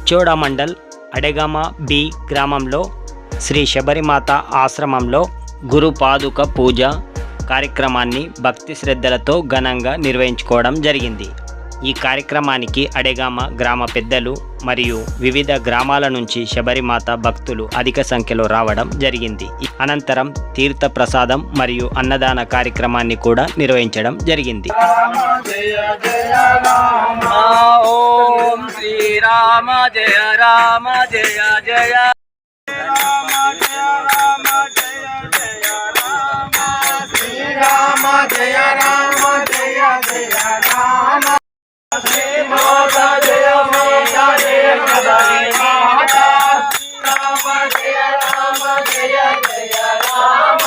Ichoda mandal అడెగామ B గ్రామంలో శ్రీ శబరిమాత ఆశ్రమంలో గురు పాదుక పూజ కార్యక్రమాన్ని భక్తి శ్రద్ధలతో ఘనంగా నిర్వహించుకోవడం జరిగింది. ఈ కార్యక్రమానికి అడెగామ గ్రామ పెద్దలు మరియు వివిధ గ్రామాల నుంచి శబరిమాత భక్తులు అధిక సంఖ్యలో రావడం జరిగింది. అనంతరం తీర్థ ప్రసాదం మరియు అన్నదాన కార్యక్రమాన్ని కూడా నిర్వహించడం జరిగింది. ఓం శ్రీరామ జయ రామ జయ జయ రామ జయ రామ జయ జయ రామ మాతా జయ మాతా జయ మాతా రామ జయ రామ జయ జయ రామ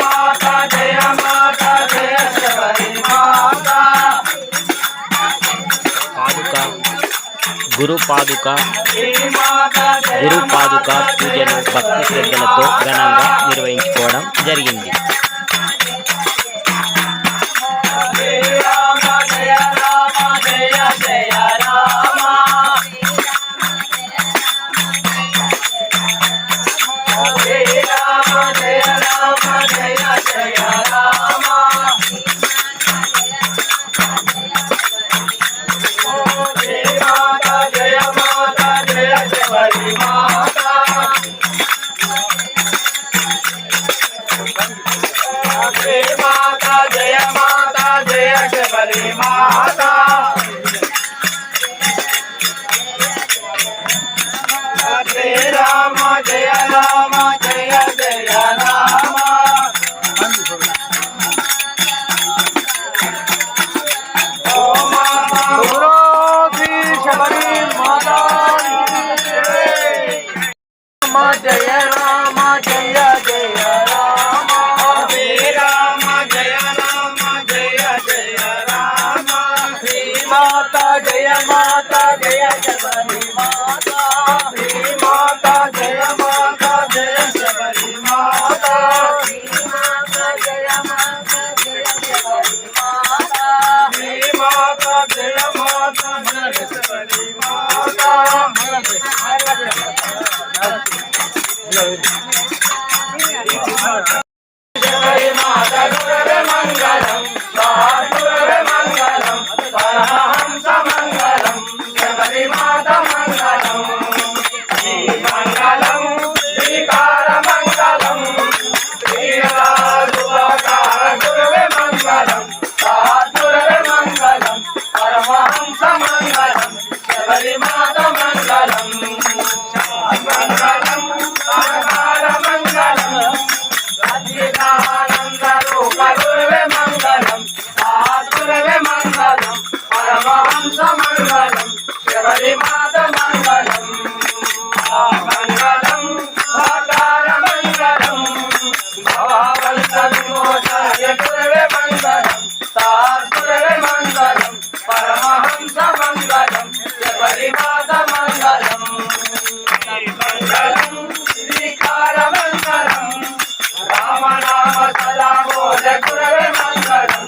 మాతా జయ మాతా జయ శబరి మాతా గురు పాదుక పూజను భక్తి శ్రద్ధలతో ఘనంగా నిర్వహించుకోవడం జరిగింది. माता जय माता जय शबरी माता हरे राम जय राम जय जय राम ओ माता श्री शबरी माता जय राम जय जय राम माता जय माता जय शबरी माता माता जय माता जय शबरी माता माता जय माता जय शबरी माता माता जय माता जय शबरी माता शबरी माता गुरुवे मंगलम गुरुवे मंगलम परमहंस मंगलम शबरी माता मंगलम श्री मंगलम श्रीकार मंगलम श्रीराजुवकार गुरुवे मंगलम गुरुवे मंगलम परमहंस मंगलम शबरी माता मंगलम मंगलम साकार मंगलम सच्चिदानंद रूप गुरुवे मंगलम गुरुवे मंगलम परमहंस मंगलम शबरी माता मंगलम मंगलम साकार मंगलम भाववंत विमोचय गुरुवे मंगलम गुरुवे मंगलम परमहंस मंगलम शबरी माता मंगलम मंगलम श्रीकार मंगलम राम नाम सदा बोल गुरुवे मंगलम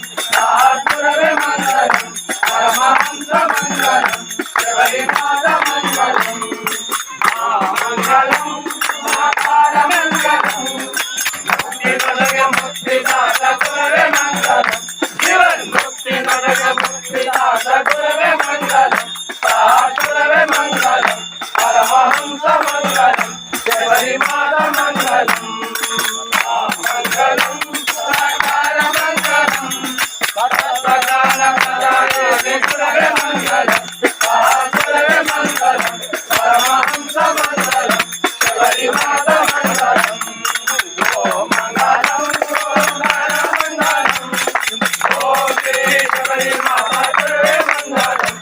गुरुवे मंगलम परमहंस मंगलम शबरी माता मंगलम मंगलम साकार मंगलम मुक्ति नरक मुक्ति दाता गुरुवे मंगलम जीवन मुक्ति नरक मुक्ति दाता गुरुवे मंगलम गुरुवे मंगलम परमहंस मंगलम शबरी माता मंगलम मंगलम साकार मंगलम सदान प्रदाय गुरुवे मंगलम गुरुवे मंगलम परमहंस मंगलम शबरी माता मंगलम ओ मंगलम मंगलम ओ श्री शबरी माता गुरुवे मंगलम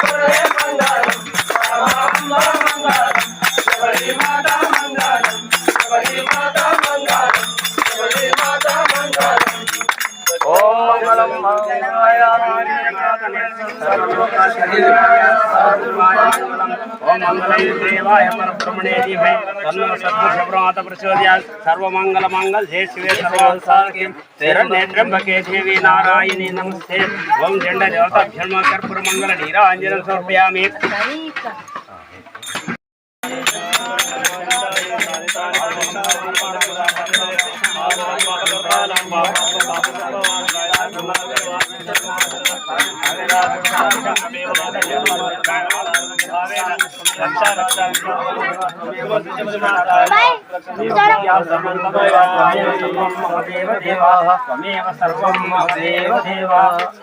गुरुवे मंगलम परमहंस मंगलम शबरी माता मंगलम शबरी माता मंगलम शबरी माता मंगलम। सर्वमङ्गलं मंगलाय ओम मंगलम देवाय परब्रह्मणे धीमहि तन्नो सद्गुरुप्रमाद प्रचोदयात् सर्वमंगल मंगल जय शिवे सर्वांसारके शरण्यत्र्यंबके देवी नारायणी नमस्ते ओम जंड देवताभ्यर्म कर्पूर मंगल नीरांजनं समर्पयामि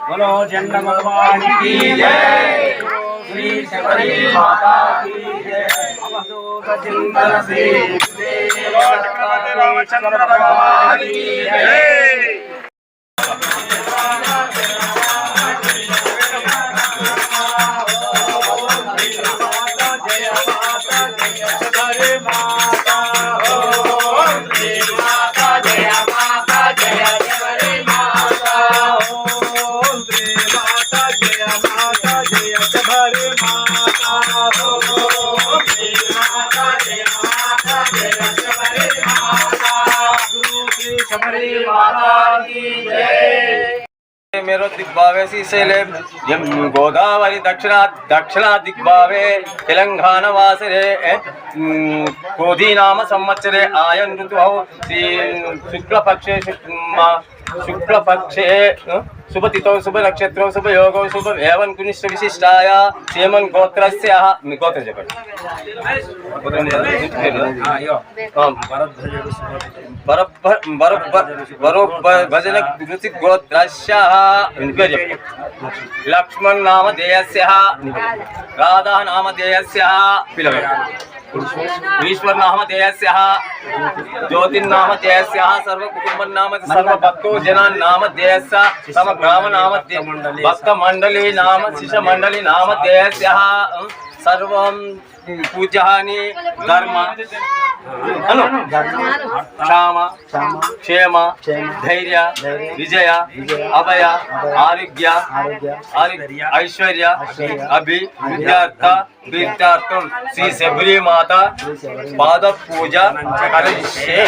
बोलो जंड भगवान की जय श्री शबरी माता की जय अवधूत चिंतन श्री रामचंद्र भगवान की जय मेरो दिग्भावे श्रीशैले गोदावरी दक्षिणा दिग्भावे तेलंगाना वासरे क्रोधी नाम संवत्सरे आयन ऋतुः शुक्लपक्षे शुभतिथौ शुभ नक्षत्रौ शुभ योगौ शुभ एवं कुनिष्ठ विशिष्टाय सेमन गोत्रस्य गोत्र भजन ऋतिक गोत्रस्य लक्ष्मण नाम देयस्य राधा नाम देयस्य ईश्वर नाम देयस्य ज्योतिर्नाम देयस्य सर्व कुटुंब नाम सर्व भक्तो जनान नाम देयस्य सम ग्राम नाम भक्त मंडली नाम शिष्य मंडली नाम देयस्य सर्वं पूज्यानि धर्म क्षाम क्षेम धैर्य विजय अभय आरोग्य ऐश्वर्य अभि विद्यार्थम श्री शबरी माता पाद पूजा करिष्ये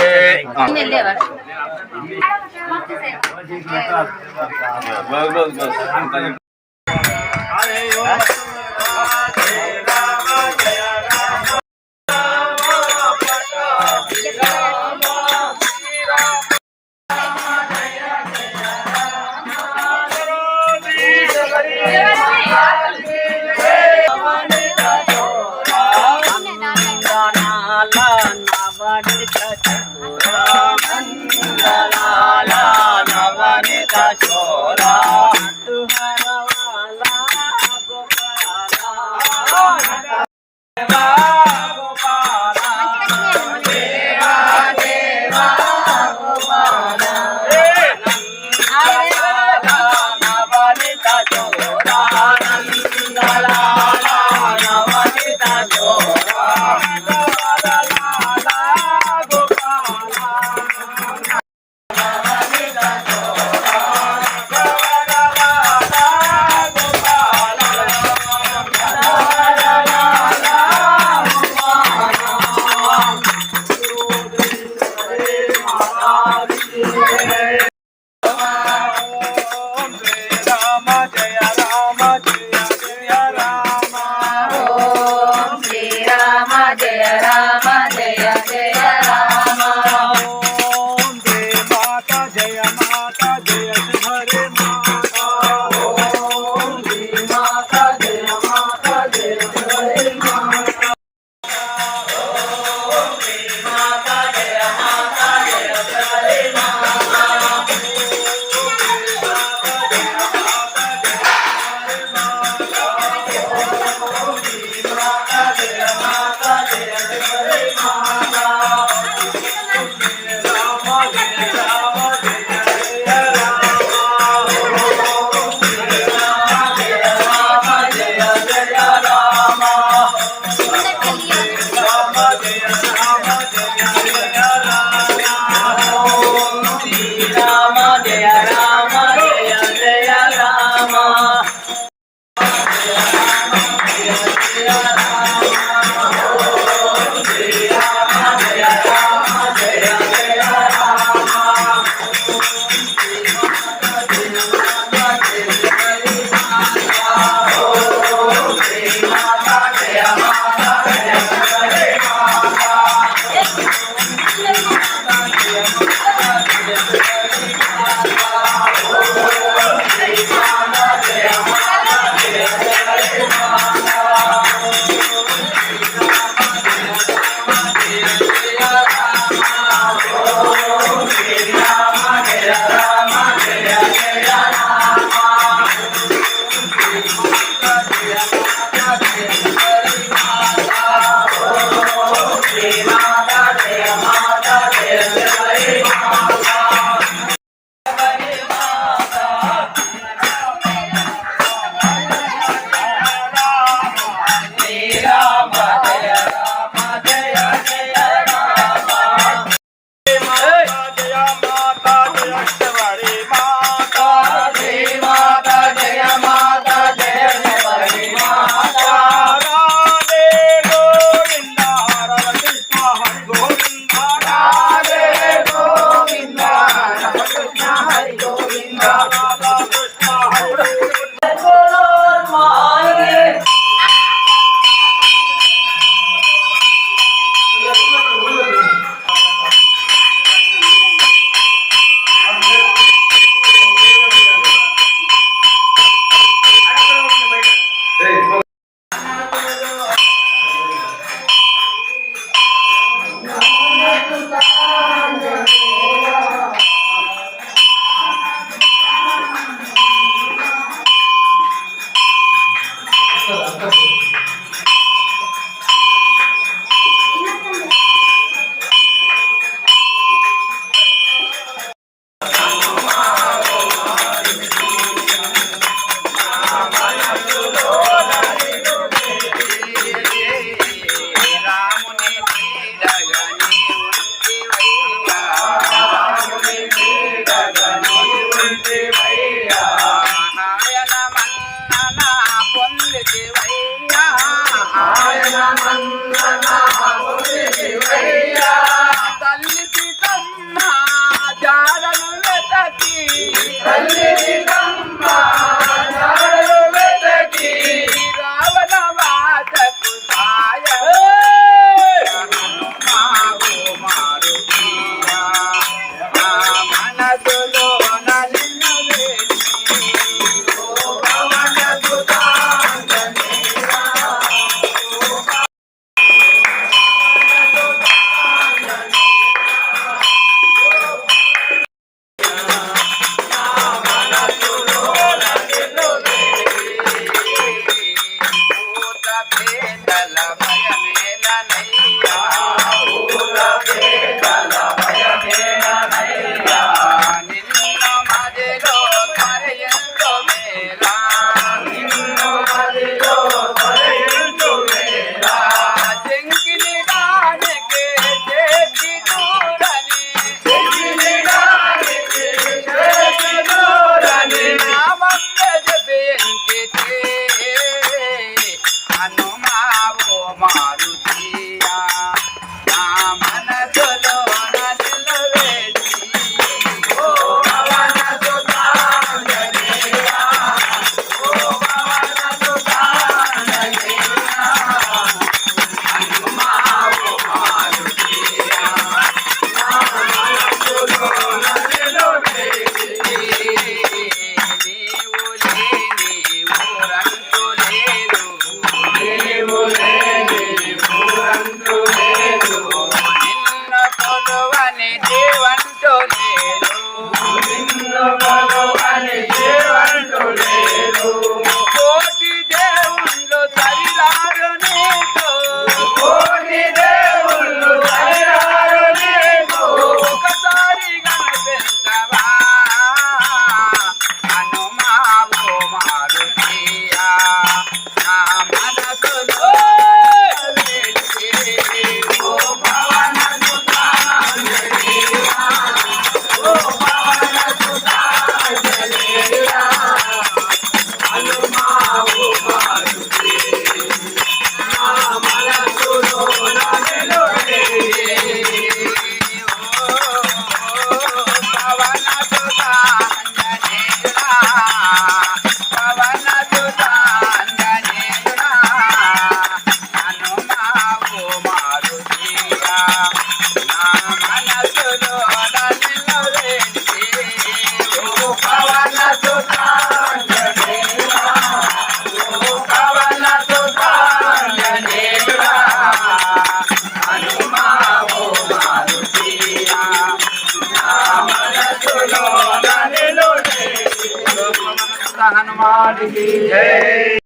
हनुमान की जय।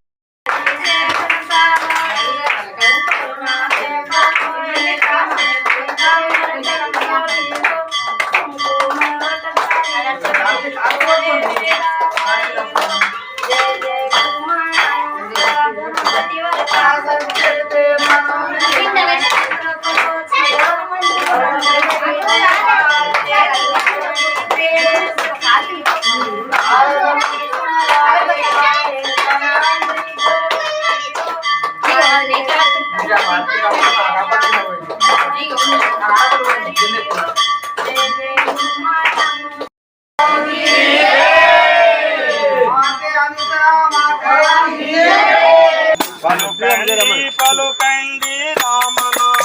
పలుకండి రామనామము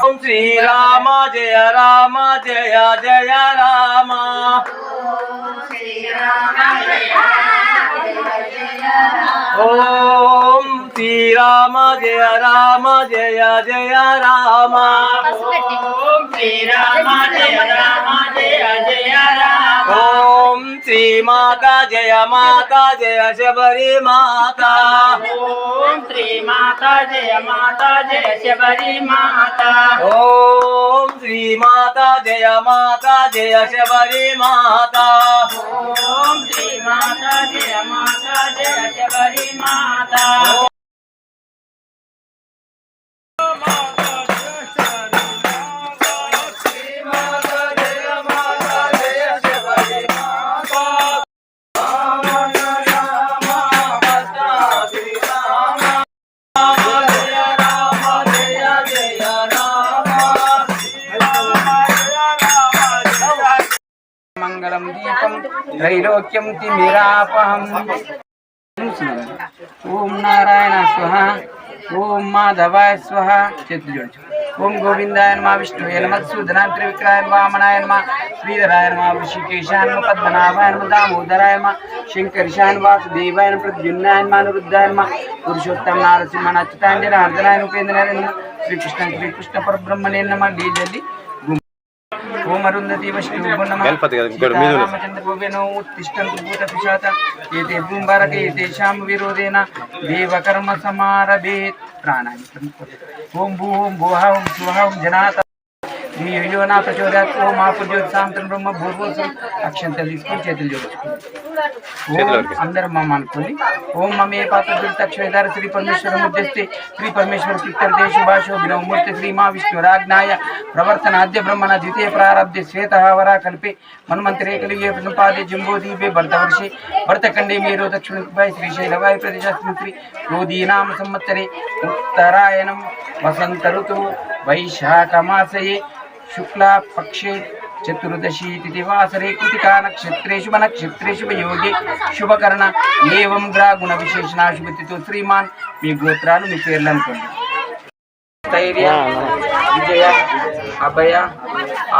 ఓం శ్రీరామ జయ రామ జయ జయ రామ. ఓం శ్రీరామ జయ రామ జయ జయ రామ. ఓం శ్రీరామ జయ రామ జయ జయ రామ. ఓం శ్రీ మాతా జయ శబరి మాతా. ఓం శ్రీ మాతా జయ శబరి మాతా. ఓం శ్రీ మాతా జయ శబరి మాతా. ఓం శ్రీ మాతా జయ శబరి మాతా. మంగళం దీపం త్రైలోక్యం తిమిరాపహం. ఓం నారాయణ స్వహ. ఓం మాధవాయ స్వహ. చేతులు జోడించు. ఓం గోవిందాయ నమ, విష్ణువే నమ, మధుసూదనాయ త్రివిక్రమాయ నమ, వామనాయ నమ, శ్రీధరాయ నమ, వృషికేశాయ నమ, పద్మనాభాయ నమ, దామోదరాయ నమ, శంకర్షాయ నమ, వాసుదేవాయ నమ, ప్రద్యుమ్నాయ నమ, అనిరుద్ధాయ నమ, పురుషోత్తమ నారసింహ అచ్యుతాంజన హర్దనాయ ఉపేంద్రాయ నమ, శ్రీకృష్ణ పరబ్రహ్మణే నమ. డీజల్లి ఓం అరుంధతి వష్ణుభో నమః. సీతారామచంద్రభువేనో ఉత్తిష్టంతు భూతపిశాచ ఏతే భూంభారకే తేషాం విరోధేన దేవకర్మ సమారభేత్. ప్రాణాన్ని ఓం భూ ఓం భువః ఓం స్వః ఓం జనాత ధియో నా ప్రచోదయాత్. ఓం ఆపజ్యోతిసాంతం బ్రహ్మ భూర్భువస్సుః. అక్షంతలు తీసుకొని చేతులు జోడించుకోండి. ఓం అందరం మమ్మ అనుకోండి. ఓం మమే పాత్రక్షేదార శ్రీ పరమేశ్వర ముద్యస్తే శ్రీ పరమేశ్వర కీర్తనదేశు భాషోభినవ మూర్తి శ్రీ మా విష్ణురాజ్ఞాయ ప్రవర్తనాద్య బ్రహ్మణ ద్వితీయ ప్రారబ్ధే శ్వేతవరా కల్పే మన్మంతరే కలిగే పాదే జంబోదీపే భరతవర్షే భరతఖండే మేరో దక్షిణదిగ్భాయ శ్రీశైలవాయ ప్రదేశాస్మిన్ యోదీనామ సంవత్సరే ఉత్తరాయణం వసంత ఋతువు వైశాఖమాసయే శుక్లా పక్షే చతుర్దశీ తిథివాసరే కృతికా నక్షత్రేషు నక్షత్రేషు యోగే శుభకరణ ఏవం గ్రహగుణ విశేషణ శుభతితో. శ్రీమాన్ మీ గోత్రాలు మీ పేర్లు అనుకోండి. స్థైర్య, విజయ, అభయ,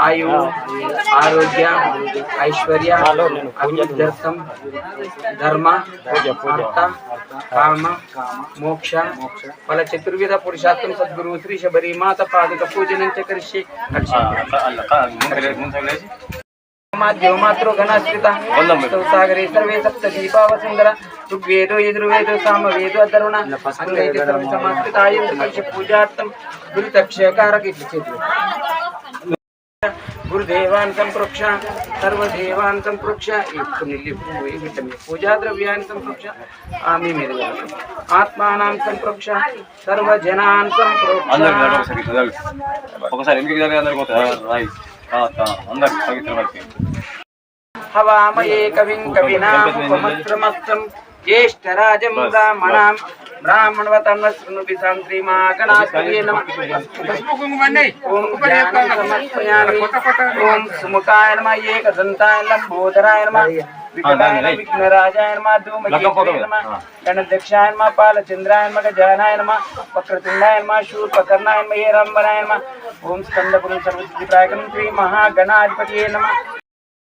ఆయు, ఆరోగ్య, ఐశ్వర్య, అభివృద్ధ్యర్థం, ధర్మ, అర్థ, కామ, మోక్ష ఫల చతుర్విధ పురుషార్థం సద్గురు శ్రీ శబరి మాత పాదుక పూజనం చ కరిష్యే. మాతృ ఘనాశ్రిత సాగరే సర్వే సప్త దీపావసుందర ఋగ్వేదో యజుర్వేదో సామవేదో అధర్వణ అంగైతే సర్వ సమాశ్రితాయ పూజార్థం గురుతక్షకారక. గురుదేవాన్ సంప్రోక్ష సర్వదేవాన్ సంప్రోక్ష. పూజా ద్రవ్యాన్ని సంప్రోక్ష. ఆమె మీద ఆత్మానాం సంప్రోక్ష సర్వజనాన్ సంప్రోక్ష. హవామయే కవిం కవినామస్త్రం జ్యేష్ఠరాజం బ్రాహ్మణాం బ్రాహ్మణవతన్వశృణుభి సంశ్రీమాగణాస్పదే నమః. ఓం జ్ఞానం సమర్పయామి. ఓం సుముఖాయ నమః, ఏకదంతాయ లంబోదరాయ నమః, వికటాయ విఘ్నరాజాయ నమః, ధూమకేతువే నమః, గణాధ్యక్షాయ నమః, పాలచంద్రాయ నమః, గజానాయ నమః, వక్రతుండాయ నమః, శూర్పకర్ణాయ నమః, హేరంబరాయ నమః. ఓం స్కందపురం సర్వసిద్ధిప్రాయకం శ్రీ మహాగణాధిపతయే నమః.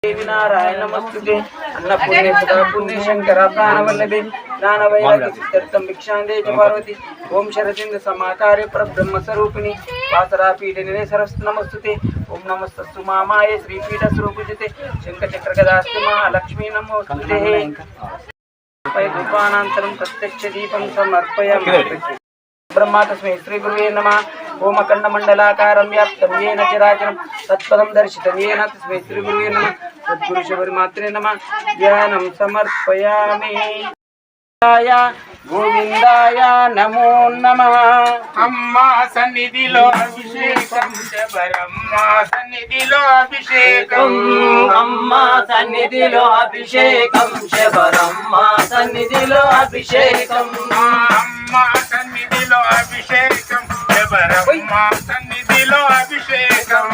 దేవి నారాయణ నమస్తుతే అన్నపూర్ణే సదా పుణ్య శంకర ప్రాణవల్లభే జ్ఞానవైరాగ్య సిద్ధార్థం భిక్షాందే చ పార్వతి. ఓం శరచంద్ర సమాకారే పరబ్రహ్మ స్వరూపిణి వాసరాపీఠ నిలయ నమస్తుతే. ఓం నమస్తస్తు మామాయ శ్రీపీఠ స్వరూపిజతే శంఖచక్ర గదాస్తు మహాలక్ష్మీ నమోస్తుతే. ధూపానంతరం ప్రత్యక్ష దీపం సమర్పయామి. బ్రహ్మ తస్మై శ్రీ గురువే నమః. ఓం అఖండ మండలాకారం వ్యాప్తం ఏన చరాచరం తత్పదం దర్శితం ఏన తస్మై శ్రీ గురువే నమః. సద్గురు శబరి మాత్రే నమః. ధ్యానం సమర్పయామి. గోవిందాయ నమో నమః. అమ్మ సన్నిధిలో అభిషేకం శబరమ్మ సన్నిధిలో అభిషేకం అమ్మ సన్నిధిలో అభిషేకం శబరమ్మ సన్నిధిలో అభిషేకం అమ్మ సన్నిధిలో అభిషేకం శబరమ్మ సన్నిధిలో అభిషేకం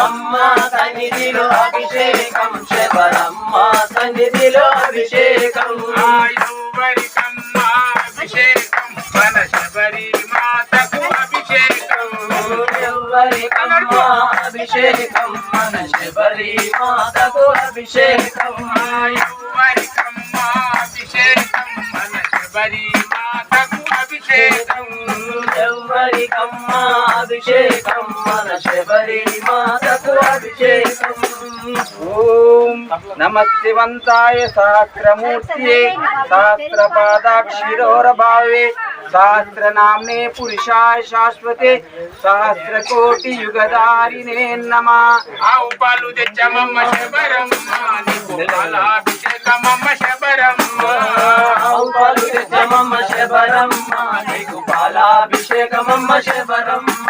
అమ్మ సన్నిధిలో అభిషేకం శబరమ్మ సన్నిధిలో అభిషేకం ఎవరికమ్మ అభిషేకం మన శబరి మాతకు అభిషేకం ఎవరికమ్మ అభిషేకం మన శబరి మాతకు అభిషేకం ఎవరికమ్మ అభిషేకం మన శబరి మాతకు అభిషేకం ఎవరికమ్మ అభిషేకం మన శబరి మాతకు అభిషేకం ఓం నమస్తివంతాయ సహస్రమూర్తియే సహస్రపాదాక్షిరోరభావే సహస్రనామ్నే పురుషాయ శాశ్వతే సహస్రకోటియుగధారిణే నమః. ఆవు పాలు తెచ్చమమ్మ శబరమ్మ నీకు పాలాభిషేకమమ్మ శబరమ్మ ఆవు పాలు తెచ్చమమ్మ శబరమ్మ నీకు పాలాభిషేకమమ్మ శబరమ్మ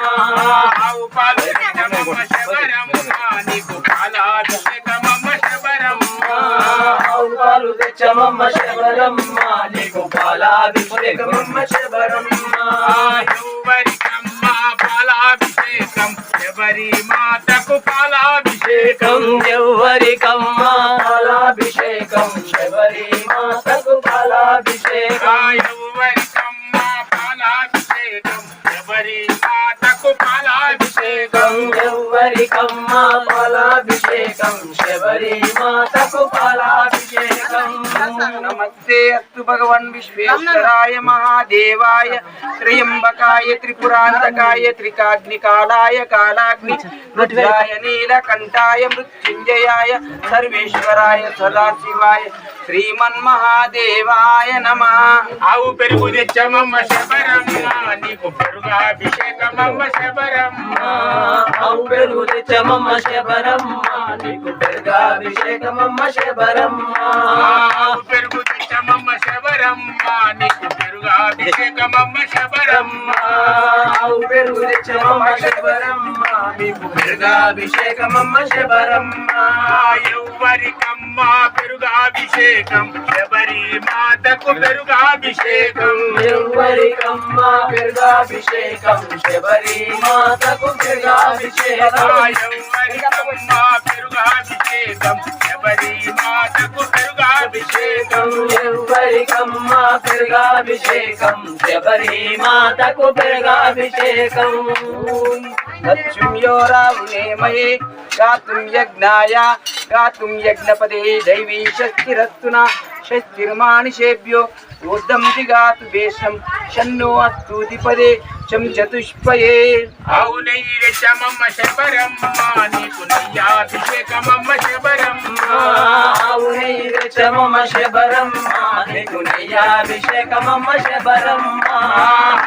ఆవు పాలు తెచ్చమమ్మ శబరమ్మ నీకు పాలాభిషేకమమ్మ శబరమ్మ ఆవు పాలు తెచ్చమమ్మ శబరమ్మ నీకు పాలాభిషేకమమ్మ శబరమ్మ ఎవరికమ్మ పాలాభిషేకం శబరి మాతకు పాలాభిషేకం ఎవరికమ్మ పాలాభిషేకం శబరి మాతకు పాలాభిషేకం ఎవరికమ్మ పాలాభిషేకం శబరి మాతకు పాలాభిషేకం ఎవరికమ్మ పాలాభిషేకం శబరి మాతకు పాలాభిషేకం నమస్తే అస్తు భగవన్ విశ్వేశ్వరాయ మహాదేవాయ త్రయంబకాయ త్రిపురాంతకాయ త్రికాగ్నికాలాయ కాలాగ్ని రుద్రాయ నీలకంఠాయ మృత్యుంజయాయ సర్వేశ్వరాయ సదాశివాయ శ్రీమన్మహాదేవాయ నమః. ఆవు పెరుగు తెచ్చమమ్మ శబరమ్మ నీకు పెరుగాభిషేకమమ్మ శబరమ్మ ఆవు పెరుగు తెచ్చమమ్మ శబరమ్మ నీకు పెరుగాభిషేకమమ్మ శబరమ్మ ఆవు పెరుగు తెచ్చమమ్మ శబరమ్మ నీకు పెరుగాభిషేకమమ్మ శబరమ్మ ఆవు పెరుగు తెచ్చమమ్మ శబరమ్మ నీకు పెరుగాభిషేకమమ్మ శబరమ్మ ఎవరికమ్మ పెరుగాభిషేకం శబరి మాతకు పెరుగాభిషేకం ఎవరికమ్మ పెరుగాభిషేకం శబరి మాతకు పెరుగాభిషేకం ఎవరికమ్మ పెరుగాభిషేకం శబరి మాతకు పెరుగాభిషేకం ఎవరికమ్మ పెరుగాభిషేకం శబరి మాతకు పెరుగాభిషేకం నత్యుం యో రావునేమయే గాతుం యజ్ఞాయ గాతుం యజ్ఞపదే దైవీ శక్తిరస్తునా షష్ఠిర్మానిషేభ్యో ఊర్ధం దిగాతు వేషం షన్నో అస్తూతిపదే చం చతుష్పయే. ఆవు నెయ్యి తెచ్చమమ్మ శబరమ్మ నీకు నెయ్యాభిషేకమమ్మ శబరమ్మ ఆవు నెయ్యి తెచ్చమమ్మ శబరమ్మ నీకు నెయ్యాభిషేకమమ్మ శబరమ్మ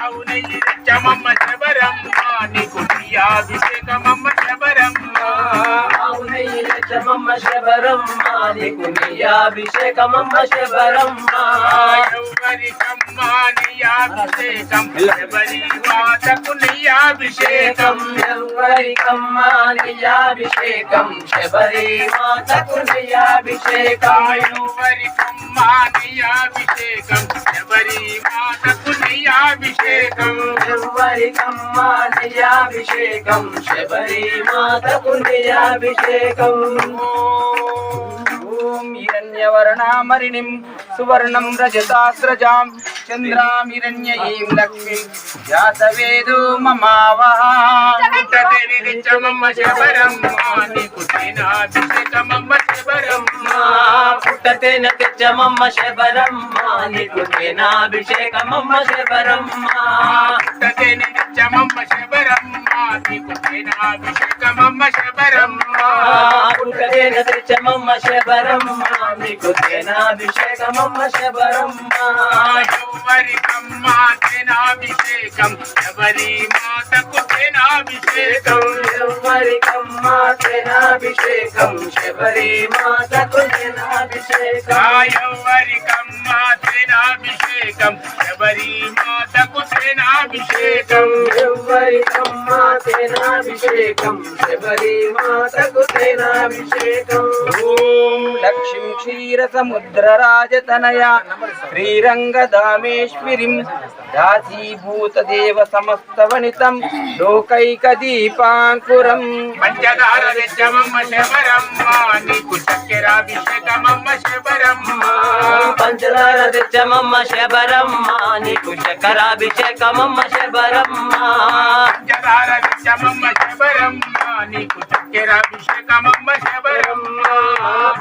ఆవు నెయ్యి తెచ్చమమ్మ శబరమ్మ నీకు నెయ్యాభిషేకమమ్మ శబరమ్మ ఆవు నెయ్యి తెచ్చమమ్మ శబరమ్మ నీకు నెయ్యాభిషేకమమ్మ శబరమ్మ ఎవరికమ్మ నెయ్యాభిషేకం శబరి మాతకు నెయ్యాభిషేకం ఎవరికమ్మ నెయ్యాభిషేకం శబరి మాతకు నెయ్యాభిషేకం ఎవరికమ్మ నెయ్యాభిషేకం శబరి మాతకు నెయ్యాభిషేకం ఎవరికమ్మ నెయ్యాభిషేకం శబరి మాతకు నెయ్యాభిషేకం ఓం హిరణ్యవర్ణామరిణిం సువర్ణం రజతాస్రజాం చంద్రామిరణ్యయీం లక్ష్మీం జాతవేదో మమావహ. పుట్టతేని తెచ్చమమ్మ శబరమ్మ నీకు తేనాభిషేకమమ్మ శబరమ్మ పుట్టతేన తెచ్చమమ్మ శబరమ్మ నీకు తేనాభిషేకమమ్మ శబరమ్మ పుట్టతేని తెచ్చమమ్మ శబరమ్మ నీకు తేనాభిషేకమమ్మ శబరమ్మ పుట్టతేన తెచ్చమమ్మ శబరమ్మ నీకు తేనాభిషేకమమ్మ శబరమ్మ ఎవరికమ్మ తేనాభిషేకం శబరి మాతకు తేనాభిషేకం ఎవరికమ్మ తేనాభిషేకం శబరి మాతకు తేనాభిషేకం ఎవరికమ్మ తేనాభిషేకం శబరి మాతకు తేనాభిషేకం ఎవరికమ్మ తేనాభిషేకం శబరి మాతకు తేనాభిషేకం ఓం లక్ష్మీ క్షీర సముద్ర రాజతనయ శ్రీరంగదామేశ్వరిం దాసీభూత దేవ సమస్త వనితం లోకైక దీపాంకురం పంచదార తెచ్చమమ్మ శబరమ్మ నీకు చక్కెరాభిషేకమమ్మ శబరమ్మ పంచదార తెచ్చమమ్మ శబరమ్మ నీకు చక్కెరాభిషేకమమ్మ శబరమ్మ పంచదార తెచ్చమమ్మ శబరమ్మ నీకు చక్కెరాభిషేకమమ్మ శబరమ్మ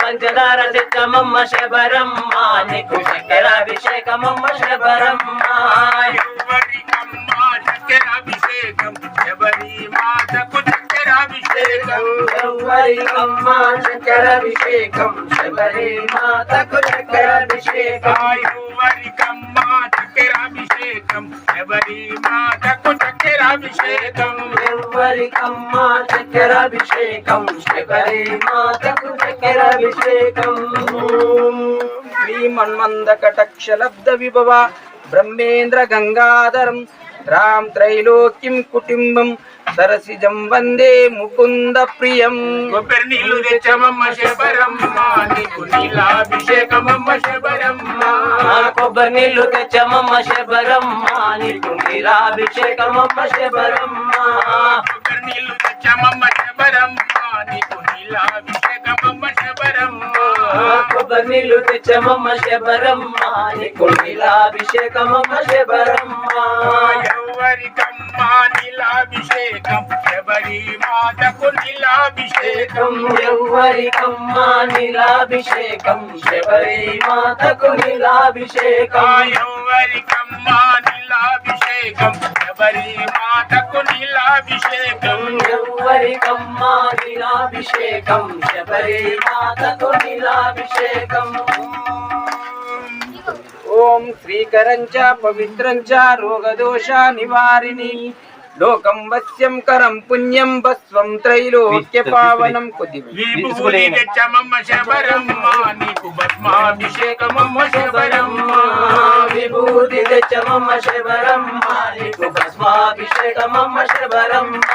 పంచదార తెచ్చమమ్మ శబరమ్మ నీకు చక్కెరాభిషేకమమ్మ శబరమ్మ ఎవరికమ్మ చక్కెరాభిషేకం శబరి మాతకు చక్కెరాభిషేకం ఎవరికమ్మ చక్కెరాభిషేకం శబరి మాతకు చక్కెరాభిషేకం ఎవరికమ్మ చక్కెరాభిషేకం శబరి మాతకు చక్కెరాభిషేకం ఎవరికమ్మ చక్కెరాభిషేకం శబరి మాతకు చక్కెరాభిషేకం శ్రీమన్మంద కటక్షలబ్ద విభవ బ్రహ్మేంద్ర గంగాధరం రామ్ త్రైలోక్యం కుటుంబం సరసిజం వందే ముకుంద ప్రియం కొబ్బరి నీళ్లు తెచ్చమమ్మ శబరమ్మ నీకు నీలాభిషేకమమ్మ శబరమ్మ కొబ్బరి నీళ్లు తెచ్చమమ్మ శబరమ్మ నీకు నీలాభిషేకమమ్మ శబరమ్మ కొబ్బరి నీళ్లు తెచ్చమమ్మ శబరమ్మ నీకు నీలాభిషేకమమ్మ శబరమ్మ కొబ్బరి నీళ్లు తెచ్చమమ్మ శబరమ్మ నీకు నీలాభిషేకమమ్మ శబరమ్మ ఎవరికమ్మ నీలాభిషేకం శబరి మాతకు నీలాభిషేకం ఎవరికమ్మ నీలాభిషేకం శబరి మాతకు నీలాభిషేకం ఎవరికమ్మ నీలాభిషేకం శబరి మాతకు నీలాభిషేకం ఎవరికమ్మ నీలాభిషేకం శబరి మాతకు నీలాభిషేకం ఓం శ్రీకరం చ పవిత్రం చ రోగదోష నివారిణి లోకం వశ్యం కరం పుణ్యం భస్వం త్రైలోక్య పావనం విభూతి తెచ్చమమ్మ శబరమ్మ నీకు భస్మాభిషేకమమ్మ శబరమ్మ విభూతి తెచ్చమమ్మ శబరమ్మ నీకు భస్మాభిషేకమమ్మ శబరమ్మ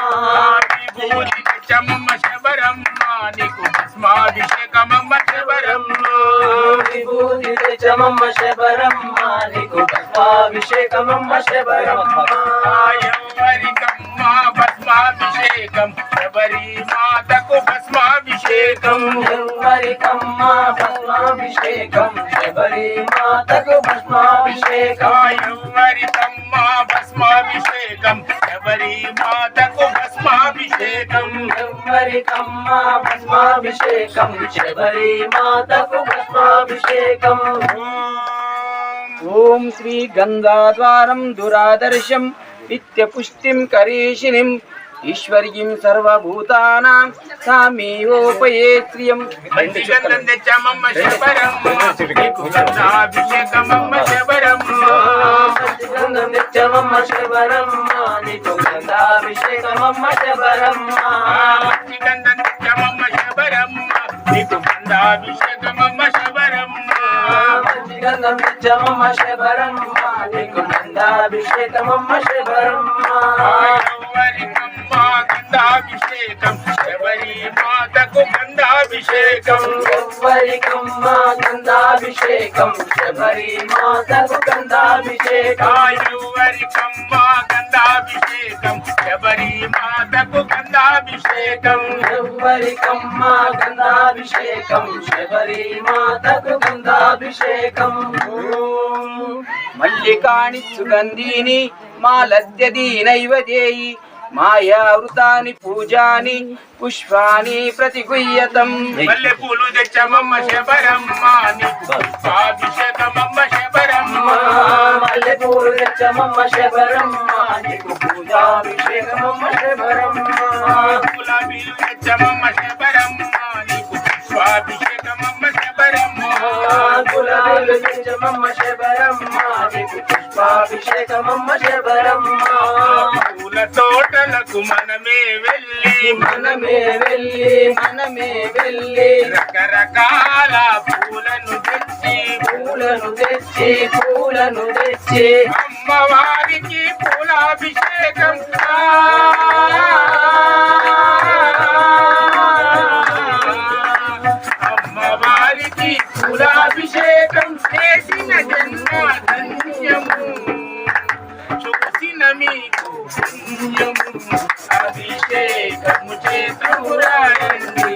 విభూతి తెచ్చమమ్మ శబరమ్మ నీకు భస్మాభిషేకమమ్మ శబరమ్మ విభూతి తెచ్చమమ్మ శబరమ్మ నీకు భస్మాభిషేకమమ్మ శబరమ్మ ఎవరికమ్మ భస్మాభిషేకం శబరి మాతకు భస్మాభిషేకం ఎవరికమ్మ భస్మాభిషేకం శబరి మాతకు భస్మాభిషేకం ఎవరికమ్మ భస్మాభిషేకం శబరి మాతకు భస్మాభిషేకం ఎవరికమ్మ భస్మాభిషేకం శబరి మాతకు భస్మాభిషేకం ఓం శ్రీ గంగాద్వారం దురాదర్శం నిత్యపుష్టిం కరీషిణిం ఈశ్వర్యం సర్వభూతానాం సామీవోపయేత్ శ్రియం గంధం తెచ్చమమ్మ శబరమ్మ నీకు గంధాభిషేకమమ్మ శబరమ్మ గంధం తెచ్చమమ్మ శబరమ్మ నీకు గంధాభిషేకమమ్మ శబరమ్మ గంధం తెచ్చమమ్మ శబరమ్మ నీకు గంధాభిషేకమమ్మ శబరమ్మ గంధం తెచ్చమమ్మ శబరమ్మ నీకు గంధాభిషేకమమ్మ శబరమ్మ ఎవరికమ్మ గంధాభిషేకం శబరి మాతకు గంధాభిషేకం ఎవరికమ్మ గంధాభిషేకం శబరి మాతకు గంధాభిషేకం ఎవరికమ్మ గంధాభిషేకం శబరి మాతకు గంధాభిషేకం ఎవరికమ్మ గంధాభిషేకం శబరి మాతకు గంధాభిషేకం మల్లికాని సుగంధీని మాలద్యదీనైవ దేయి మాయావృతాని పూజాని పుష్పాని ప్రతిగుయ్యతం మల్లె పూలు తెచ్చమమ్మ శబరమ్మ నీకు పుష్పాభిషేకమమ్మ శబరమ్మ మల్లె పూలు తెచ్చమమ్మ శబరమ్మ నీకు పూజాభిషేకమమ్మ శబరమ్మ గులాబీలు తెచ్చమమ్మ శబరమ్మ నీకు పుష్పాభిషేకమమ్మ శబరమ్మ గులాబీలు తెచ్చ నైవేద్యమమ్మ శబరమ్మ నీకు పుష్పాభిషేకమమ్మ శబరమ్మ పూల తోటలకు మనమే వెళ్ళి రకరకాల పూలను తెచ్చి అమ్మవారికి పూలాభిషేకం అమ్మవారికి పూలాభిషేకం చేసిన జన్మ ధన్యము చూసిన మీకు పుణ్యము అభిషేకము చేతురాయండి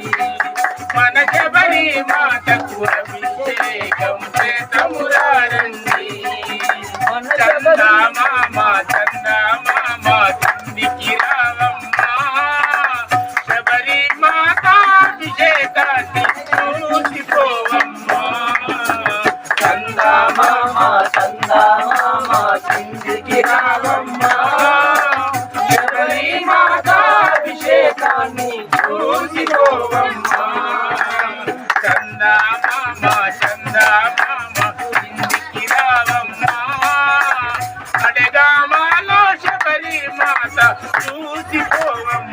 మన శబరి మాతకు అభిషేకం చేతమురారండి చందమామ చిందికి రావమ్మ శబరి మాత అభిషేకాన్ని చూసిపోవమ్మ చందమామ చిందికి రావమ్మ శబరి మాత అభిషేకాన్ని చూసిపోవమ్మ చందమామ చిందికి రావమ్మ అడగామాలో శబరి మాత చూసిపోవమ్మ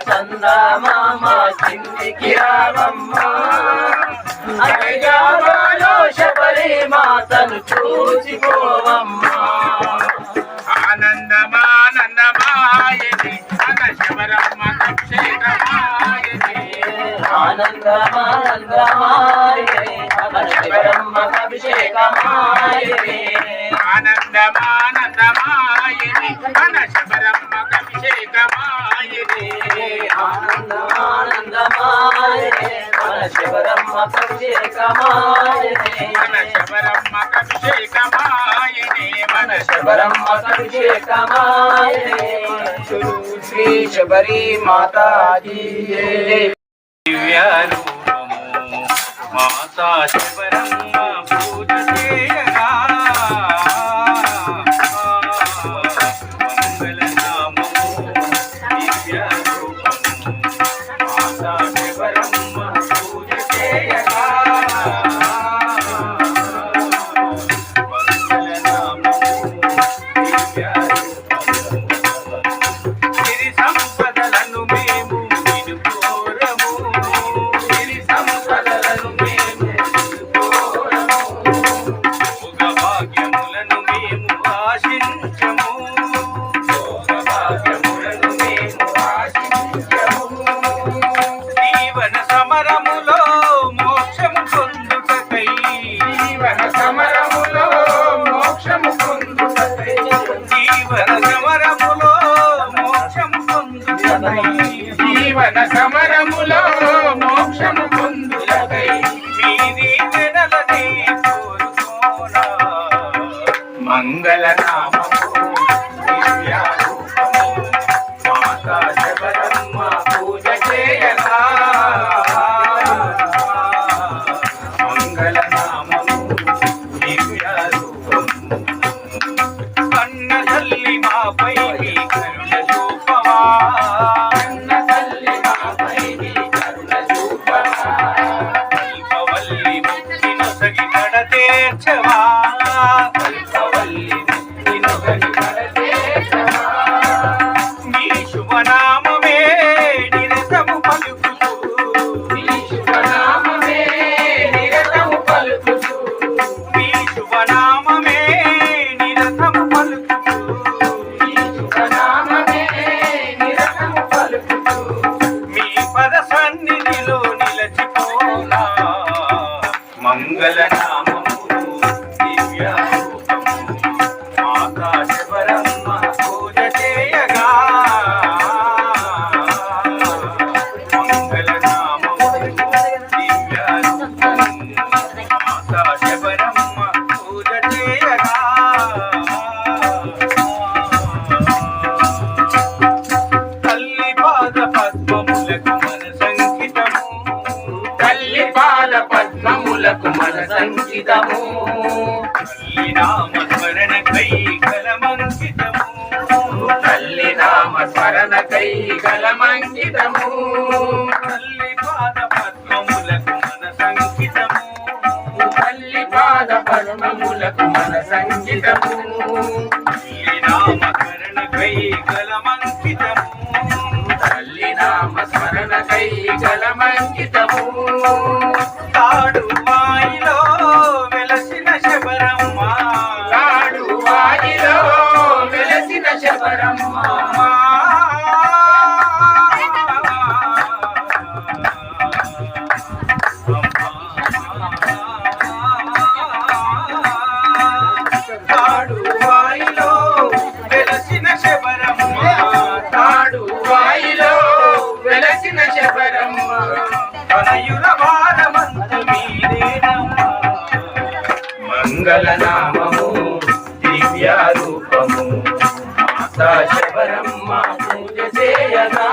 చందమామ చిందికి రావమ్మ అడగామాలో శబరి మాతను చూసిపోవమ్మ ఆనందమానందమాయని అన శబరమ్మ అభిషేకమాయని ఆనందమానందమాయని అన శబరమ్మ అభిషేకమాయని ఆనందమానందమాయని అన శబరమ్మ అభిషేకమాయని ఆనందమానందమాయని అన శబరమ్మ అభిషేకమాయని మన శబరమ్మ అభిషేకమాయని మన శబరమ్మ అభిషేకమాయని శ్రీ శబరి మాతాజీ దివ్య రూపము మాతా శబరమ్మ పూజ చేయగా మంగళనామము దివ్య రూపము మాతా శబరమ్మ పూజ చేయగా మంగళనామము దివ్య రూపము సిరి సంపదలను మేము నిలుకోరము సిరి సంపదలను మేము నిలుకోరము భోగ భాగ్యములను మేము ఆశించము భోగ భాగ్యములను మేము ఆశించము జీవన సమరములో మోక్షము పొందుటకై జీవన సమరములో మోక్షము పొందుటకై జీవన సమరములో మోక్షము పొందుటకై జీవన సమరములో మోక్షము పొందుటకై మీది వెడలని కోరుకోనా మంగళనామము దివ్య రూపము మాతా శబరమ్మ పూజ చేయగా మంగళనామము దివ్య రూపము కన్న తల్లి మాపై మీ కరుణ చూపవా కన్న తల్లి మాపై మీ కరుణ చూపవా కల్పవల్లి ముక్తి నొసగి కడతేర్చవా కల్పవల్లి ముక్తి నొసగి కడతేర్చవా మీ శుభనామమే నిరతము పలుకుతూ మీ శుభనామమే నిరతము పలుకుతూ మీ శుభనామమే నిరతము పలుకుతూ మీ శుభనామమే నిరతము పలుకుతూ మీ పద సన్నిధిలో నిలచిపోనా మంగళనామము దివ్య రూపము మాతా శబరమ్మ పూజ చేయగా మంగళనామము దివ్య రూపము మాతా శబరమ్మ పూజ చేయగా తల్లి పాద పద్మములకు మన సంకితము తల్లి పాద పద్మములకు మన సంకితము తల్లి నామ స్మరణకై కలమంకితము తల్లి నామ స్మరణకై కలమంకితము తల్లి పాద పద్మములకు మన సంకితము మన సంగీతము తల్లి నామకరణకై గలమంకితము తల్లి నామ స్మరణకై గలమంకితము తాడు మాయిలో వెలసిన శబరమ్మ తాడు వాయిలో వెలసిన శబరమ్మ తాడు వాయిలో వెలసిన శబరమ్మ తాడు వాయిలో వెలసిన శబరమ్మ తనయుల వారమంత మీరేనమ్మా మంగళనామము దివ్యారూపము మాతా శబరమ్మ పూజ చేయగా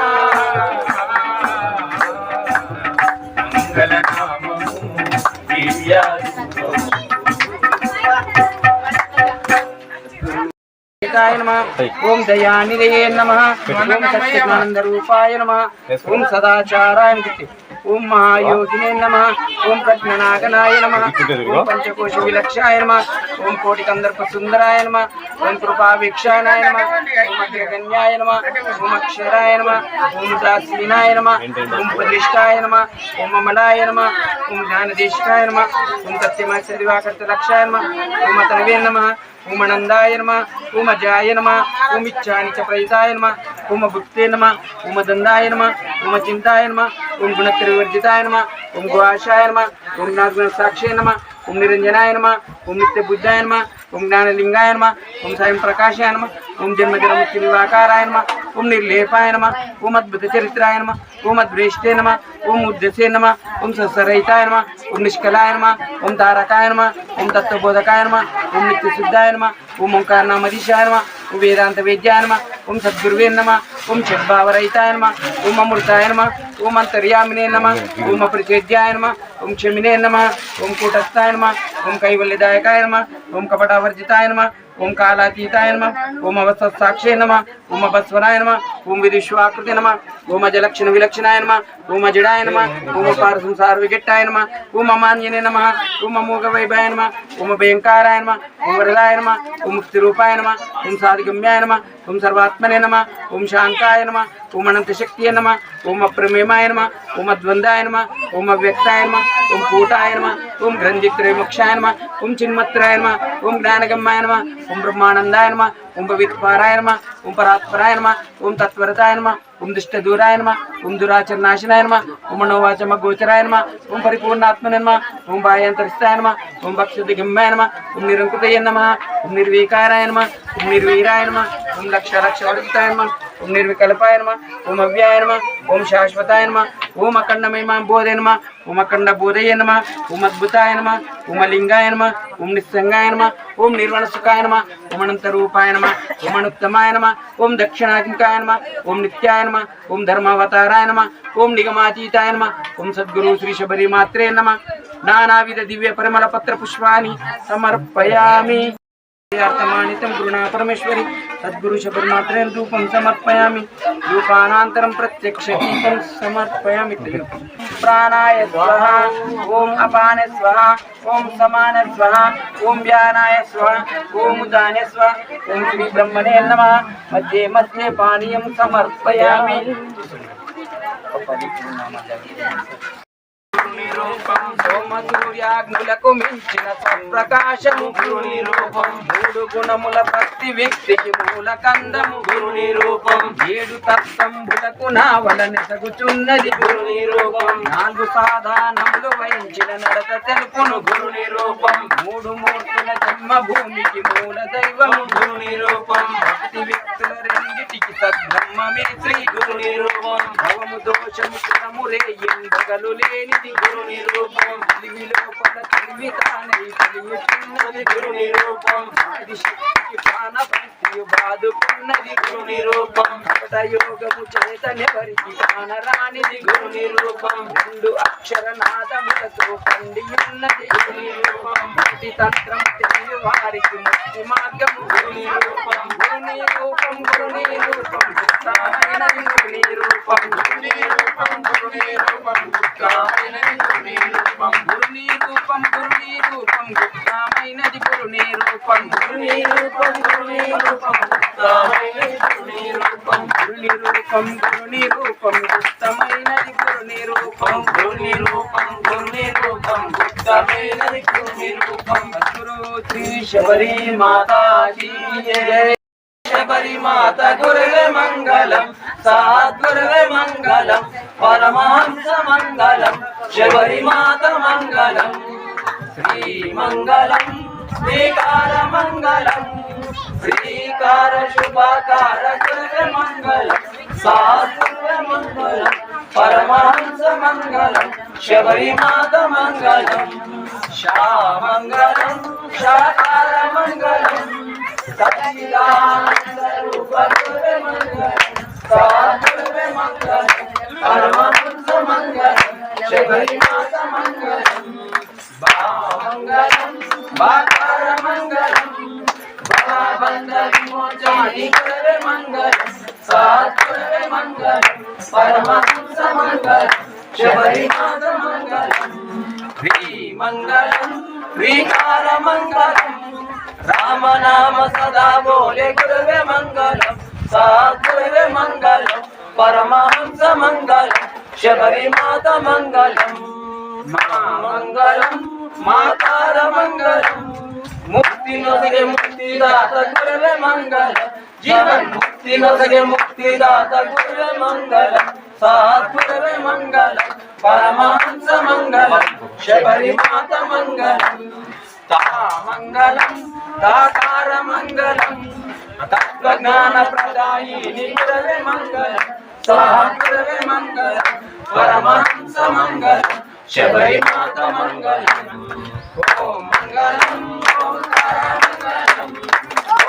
మంగళనామము దివ్యారూపము ఓం దయానిధయే నమః ఓం సత్యజ్ఞానందరూపాయ నమః ఓం సదాచారాయ నమః ఓం మహాయోగినే నమః ఓం ప్రజ్ఞనాగనాయ నమః ఓం పంచకోశ విలక్షాయ నమః ఓం కోటికందర్ప సుందరాయ నమః ఓం కృపావీక్షాయనాయ నమః ఓం అగ్రగణ్యాయ నమః ఓం అక్షరాయ నమః ఓం దాసీనాయ నమః ఓం ప్రతిష్టాయ నమః ఓం అమలాయ నమః ఓం జ్ఞానదేశికాయ నమః ఓం సత్యమాచ దివాకర్త లక్షాయ నమః ఓం అతనవే నమః ఓం అనందాయ నమః ఓం అజాయ నమః ఓం ఇచ్ఛాని చ ప్రయుతాయ నమః ఓం భుక్తే నమః ఓం దందాయ నమః ఓం చింతాయ నమః ఓం గుణత్రివర్జితాయ నమః ఓం గుహాశాయ నమః ఓం జ్ఞానగుణ సాక్షే నమః ఓం నిరంజనాయ నమః ఓం నిత్య బుద్ధాయ నమః ఓం జ్ఞానలింగాయ నమః ఓం స్వయం ప్రకాశాయ నమః ఓం జన్మజర ముక్తి నివాకారాయ నమః ఓం నిర్లేపాయ నమః ఓం అద్భుత చరిత్రాయ నమః ఓం అద్వేష్టే నమః ఓం ఉద్యసే నమః ఓం సస్సరహితాయ నమః ఓం నిష్కలాయ నమః ఓం తారకాయ నమః ఓం తత్వబోధకాయ నమః ఓం నిత్యశుద్ధాయ నమః ఓం ఓంకారనామధీశాయ నమః ఓం వేదాంత వేద్యాయ నమః ఓం సద్గురువే నమః ఓం షడ్భావరహితాయ నమః ఓం అమృతాయ నమః ఓం అంతర్యామినే నమః ఓం అప్రచేద్యాయ నమః ఓం క్షమినే నమః ఓం కూటస్థాయ నమః ఓం కైవల్యదాయకాయ నమః ఓం కపటావర్జితాయ నమః ఓం కాలాతీతాయ నమః ఓం అవస్థాక్షే నమః ఓం అపస్వరాయ నమః ఓం విదుష్వాకృతి నమః ఓం అజలక్షణ విలక్షణాయ నమః ఓం అజడాయ నమః ఓం అపార సంసార విఘట్టాయ నమః ఓం అమాన్యనే నమః ఓం అమోఘ వైభాయ నమః ఓం అభయంకారాయ నమః ఓం వరదాయ నమః ఓం ముక్తిరూపాయ నమః ఓం సాధిగమ్యాయ నమః ఓం సర్వాత్మనే నమః ఓం శాంతాయ నమః ఓం అనంతశక్తియే నమః ఓం అప్రమేమాయ నమః ఓం అద్వందాయ నమః ఓం అవ్యక్తాయ నమః ఓం కూటాయ నమః ఓం గ్రంథిత్రయమోక్షాయ నమః ఓం చిన్మత్రాయ నమః ఓం జ్ఞానగమ్యాయ నమః ఓం బ్రహ్మానందాయ నమః ఓం పవిత్పారాయ నమః ఓం పరాత్పరాయ నమః ఓం తత్వరతాయ నమః ఓం దుష్టదూరాయ నమః ఓం దురాచరణాశనాయ నమః ఓం మనోవాచమ గోచరాయ నమః ఓం పరిపూర్ణాత్మనే నమః ఓం బాహ్యాంతరిస్తాయ నమః ఓం భక్షదిగమ్యాయ నమః ఓం నిరంకుతయ నమః ఓం నిర్వీకారాయ నమః ఓం నిర్వీరాయ నమః ఓం లక్షవర్జితాయ నమః ఓం నిర్వికల్పాయ నమః ఓం అవ్యాయ నమః ఓం శాశ్వతాయ నమః ఓం అఖండమయమాం బోధే నమః ఓం అఖండ బోధయ నమః ఓం అద్భుతాయ నమః ఓం అలింగాయ నమః ఓం నిస్సంగాయ నమః ఓం నిర్వణ సుఖాయ నమః ఓం అనంత రూపాయ నమః ఓం అనుత్తమాయ నమః ఓం దక్షిణాగ్నికాయ నమః ఓం నిత్యాయ నమః ఓం ధర్మావతారాయ నమః ఓం నిగమాతీతాయ నమః ఓం సద్గురు శ్రీ శబరి మాత్రే నమః నానావిధ దివ్య పరిమళ పత్ర పుష్పాని సమర్పయామి అర్థమానితం గురునా పరమేశ్వరి సద్గురు శబరిమాత్రే రూపం సమర్పయామి రూపానాంతరం ప్రత్యక్ష గీతం సమర్పయామి ప్రాణాయ స్వహ ఓం అపాన స్వహ ఓం సమాన స్వహ ఓం వ్యానాయ స్వహ ఓం ఉదాన స్వహ ఓం శ్రీ బ్రహ్మణే నమః మధ్యే మధ్యే పానీయం సమర్పయామి సోమసూర్యాగ్నులకు మించిన స్వప్రకాశము గురుని రూపం మూడు గుణముల ప్రతి వ్యక్తికి మూల కందము గురుని రూపం ఏడు తత్వంబులకు నావలని సగుచున్నది గురుని రూపం నాలుగు సాధానములు వహించిన నడత తెలుపును గురుని రూపం మూడు మూర్తుల జన్మభూమికి మూల దైవము గురుని రూపం భక్తి వ్యక్తుల రెండిటికి సద్బ్రహ్మమే శ్రీ గురుని రూపం భవము దోషము కులము రేయిందగలు లేనిది గురుని రూపం తెలివి లోపల తెలివి తానై తెలియచున్నది గురుని రూపం ఆది శక్తికి ప్రాణ భక్తియు బాదుకున్నది గురుని రూపం యోగము చేతనెవరికి కానరానిది గురుని రూపం రెండు అక్షర నాదములతో పండియున్నది గురుని రూపం ముక్తి తంత్రం తెలియ వారికి ముక్తి మార్గము గురుని రూపం గురుని రూపం గురుని రూపం గుప్తమైనది గురుని రూపం గురుని రూపం గురుని రూపం గుప్తమైనది గురుని రూపం గురుని రూపం గురుని రూపం గుప్తమైనది గురుని గురుని రూపం గురుని రూపం గురుని రూపం గురుని రూపం గురుని రూపం గురుని రూపం గుప్తమైనది గురుని రూపం గురుని రూపం గురుని రూపం గుప్తమైనది గురుని రూపం గురు శ్రీ శబరి మాతాజీ జయ శబరి మాత గురువే మంగళం సద్గురువే మంగళం పరమహంస మంగళం శబరి మాత మంగళం శ్రీ మంగళం శ్రీకార మంగళం శ్రీకార శుభకార గురువే మంగళం సద్గురువే మంగళం పరమహంస మంగళం శబరి మాత మంగళం శ్యామంగళం శాకార మంగళం సచ్చిదానంద రూప గురువే మంగళం సద్గురువే మంగళం పరమహంస మంగళం శబరి మాత మంగళం మంగళం బాకార మంగళం భవబంధ విమోచని గురువే మంగళం సద్గురువే మంగళం పరమహంస మంగళం శబరి మాత మంగళం మంగళం శ్రీకార మంగళం రామనామ సదా బోలే గురువే మంగళం సద్గురువే మంగళం పరమహంస మంగళం శబరి మాత మంగళం మంగళం మాతార మంగళం ముక్తి నొసగే ముక్తిదాత గురువే మంగళం జీవన్ ముక్తి నొసగే ముక్తిదాత గురువే మంగళం సద్గురువే మంగళం పరమహంస మంగళం శబరి మాత మంగళం మంగళం దాతార మంగళం తత్వజ్ఞాన ప్రదాయిని గురువే మంగళం సద్గురువే మంగళం పరమహంస మంగళం శబరి మాత మంగళం ఓం మంగళం ఓం తార మంగళం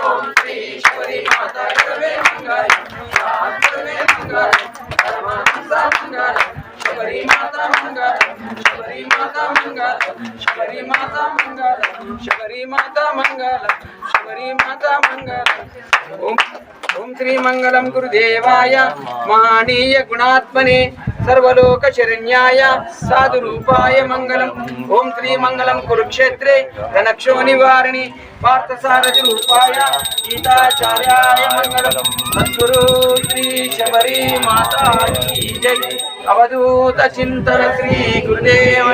ఓం శ్రీ శబరి మాత గురువే మంగళం సద్గురువే మంగళం పరమహంస మంగళం శబరి మాత మంగళం శబరి మాత మంగళం శబరి మాత మంగళం శబరి మాత మంగళం శబరి మాత మంగళం ఓం శ్రీ మంగళం గురుదేవాయ మహనీయ గుణాత్మనే సర్వలోక శరణ్యాయ సాధు రూపాయ మంగళం ఓం శ్రీ మంగళం కురుక్షేత్రే రణక్షో నివారిణి పార్థసారథి రూపాయ గీతాచార్యాయ మంగళం సద్గురు శ్రీ శబరి మాతా కీ జై అవధూత చింతన శ్రీ గురుదేవ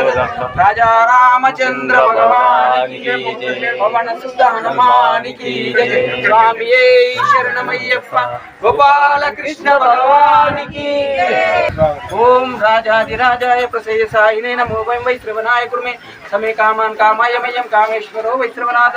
రాజా రామచంద్ర భగవాన్ కీ జై పవన సుత హనుమాన్ కీ జై స్వామియే శరణమయ్యప్ప గోపాల కృష్ణ భగవాన్ key Om రాజాధిరాజాయ ప్రసేయసాయినే Namo why వైశ్రవణాయ కుర్మే సమే come on కామాయ మయం కామేశ్వరో వైశ్రవనాథ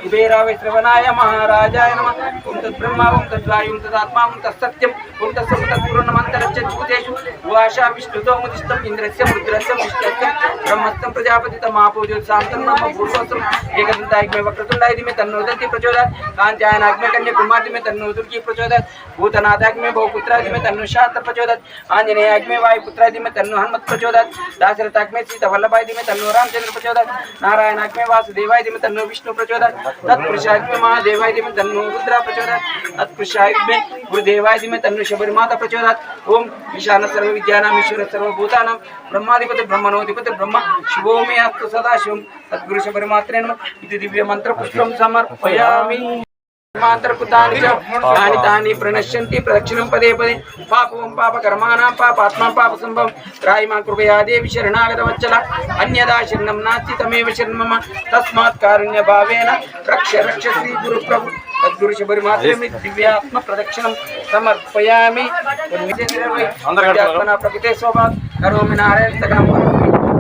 కుబేరా వైశ్రవణాయ మహారాజాయ నమః ఓం తద్బ్రహ్మ ఓం తద్వాయుం తదాత్మా ఓం తత్సత్యం ఓం తత్సర్వతత్పూర్ణమంతరచ్చతుతేషు వాషా విష్ణుతో ముదిష్టం ఇంద్రస్య రుద్రస్య విష్ణుస్య బ్రహ్మస్తం ప్రజాపతితమాపూజోత్సాంతం నమః పూర్వస్తం ఏకదంతాగ్మే వక్రతుండాయ దిమే తన్నో దంతి ప్రచోదయాత్ కాంత్యాయనాగ్మే కన్య కుమార్ దిమే తన్నో దుర్గి ప్రచోదయాత్ భూతనాథాగ్మే బహుపుత్రా దిమే తన్నో శాంత ప్రచోదయాత్ ఆంజనేయాగ్మే వాయుపుత్రా దిమే తన్నో హనుమత్ ప్రచోదయాత్ దాశరథాగ్మే సీత వల్లభాయ దిమే తన్నో రామచంద్ర ప్రచోదయాత్ నారాయణాగ్మే వాసుదేవాయ దిమే తన్నో విష్ణు ప్రచోదయాత్ तत्पुरुषाग्मे महादेवाय दिमे तन्नो रुद्रा प्रचोदयात् तत्पुरुषाग्मे गुरुदेवाय दिमे तन्नो शबरी माता प्रचोदयात् ओम ईशान सर्व विद्यानां ईश्वर सर्वभूतानां ब्रह्माधिपति ब्रह्मणोधिपति ब्रह्म शिवो मे अस्तु सदा शिवं सद्गुरु शबरी मात्रे नमः इति दिव्य मंत्र पुष्पं समर्पयामि मात्रपुतानि च तानि तानि प्रणश्यन्ति प्रदक्षिणं पदे पदे पापं पापकर्माणां पापात्मा पापसम्भवं त्राहि मां कृपया देवि शरणागतवत्सला अन्यदा शरणं नास्ति तमेव शरणं मम तस्मात् कारुण्यभावेन रक्ष रक्ष श्री गुरुप्रभु सद्गुरु शबरी मात्रे दिव्यात्म प्रदक्षिणं समर्पयामि प्रकृते स्वभाव करोमि नारायण सकलं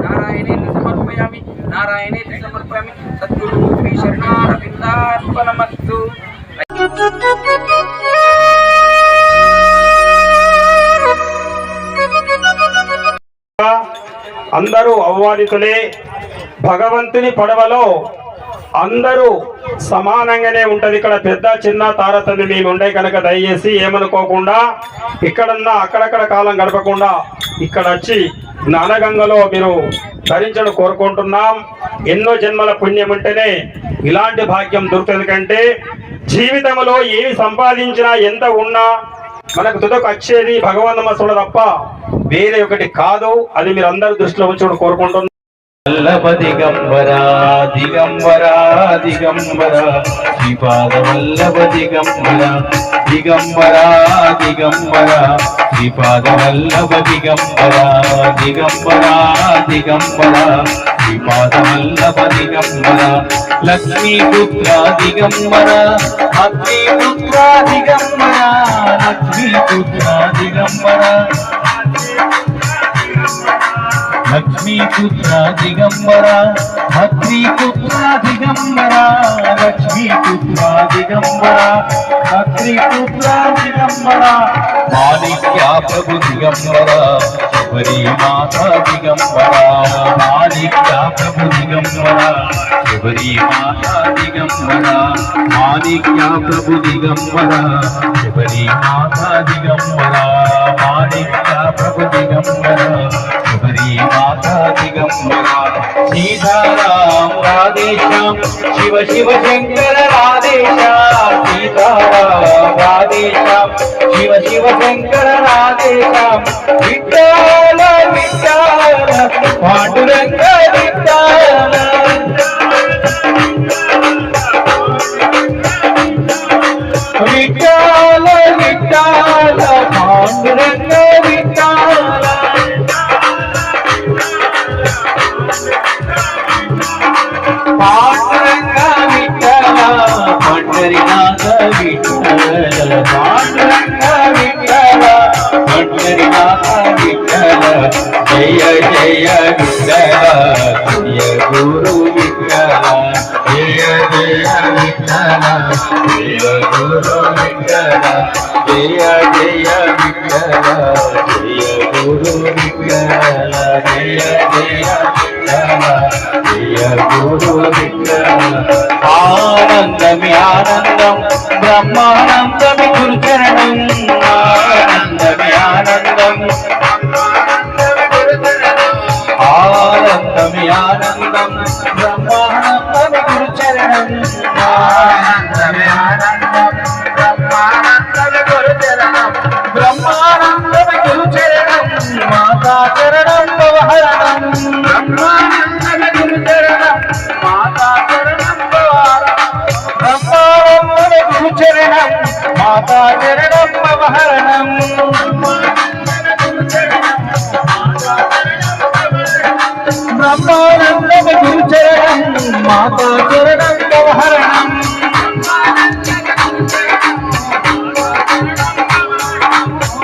नारायणे समर्पयामि नारायणे समर्पयामि सद्गुरु श्री शरणारविन्दार्पणमस्तु అందరూ అవమానితులే. భగవంతుని పడవలో అందరూ సమానంగానే ఉంటది. ఇక్కడ పెద్ద చిన్న తారతమ్యం మేము ఉండే కనుక దయచేసి ఏమనుకోకుండా ఇక్కడన్నా అక్కడక్కడ కాలం గడపకుండా ఇక్కడ వచ్చి జ్ఞానగంగలో మీరు ధరించడం కోరుకుంటున్నాం. ఎన్నో జన్మల పుణ్యం ఉంటేనే ఇలాంటి భాగ్యం దొరుకుతుంది. కంటే జీవితంలో ఏమి సంపాదించినా ఎంత ఉన్నా మనకు తుదకు వచ్చేది భగవన్ నమస్సుడు తప్ప వేరే ఒకటి కాదు. అది మీరు అందరూ దృష్టిలో ఉంచుకొని కోరుకుంటున్నాం. వల్లభ దిగంబరా దిగంబరా దిగంబరా శ్రీపాద వల్లభ దిగంబరా దిగంబరా దిగంబరా శ్రీపాద వల్లభ దిగంబరా దిగంబరా దిగంబరా శ్రీపాద వల్లభ దిగంబరా లక్ష్మీపుత్ర దిగంబరా అగ్నిపుత్ర దిగంబరా లక్ష్మీపుత్ర దిగంబరా లక్ష్మీపుత్ర దిగంబరా అగ్నిపుత్ర దిగంబరా లక్ష్మీపుత్ర దిగంబరా అగ్నిపుత్ర దిగంబరా మాణిక్య ప్రభు దిగంబరా శబరి మాతా దిగంబరా మాణిక్య ప్రభు దిగంబరా శబరి మాతా దిగంబరా మాణిక్య ప్రభు దిగంబరా శబరి మాతా దిగంబరా మాణిక్య ప్రభు దిగంబరా శబరి మాతా దిగంబరా సీతారాం రాధేశ్యాం శివ శివ శంకర రాధేశ్యాం సీతారాం రాధేశ్యాం శివ శివ శంకర రాధేశ్యాం విఠ్ఠల విఠ్ఠల పాండురంగ విఠ్ఠల విఠ్ఠల విఠ్ఠల పాండురంగ విఠ్ఠల పాండురంగ విఠ్ఠల పండరినాథ విఠ్ఠల పాండురంగ విఠ్ఠల పండరినాథ విఠ్ఠల జయ జయ విఠ్ఠల జయ గురు విఠ్ఠల జయ జయ విఠ్ఠల జయ గురు విఠ్ఠల జయ జయ విఠ్ఠల జయ గురు విఠ్ఠల జయ జయ విఠ్ఠల జయ గురు విఠ్ఠల ఆనందమి ఆనందం బ్రహ్మానందమి గురుచరణం ఆనందమి ఆనందం ఆనందమి ఆనందం బ్రహ్మానందమి గురుచరణం ఆనందమి ఆనందం బ్రహ్మానందమి గురుచరణం బ్రహ్మానందమి గురుచరణం మాతా చరణం భవహరణం బ్రహ్మానందమి గురుచరణం మాతా చరణం భవహరణం బ్రహ్మానందమి గురుచరణం మాతా చరణం భవహరణం బ్రహ్మానందమి గురుచరణం మాతా చరణం భవహరణం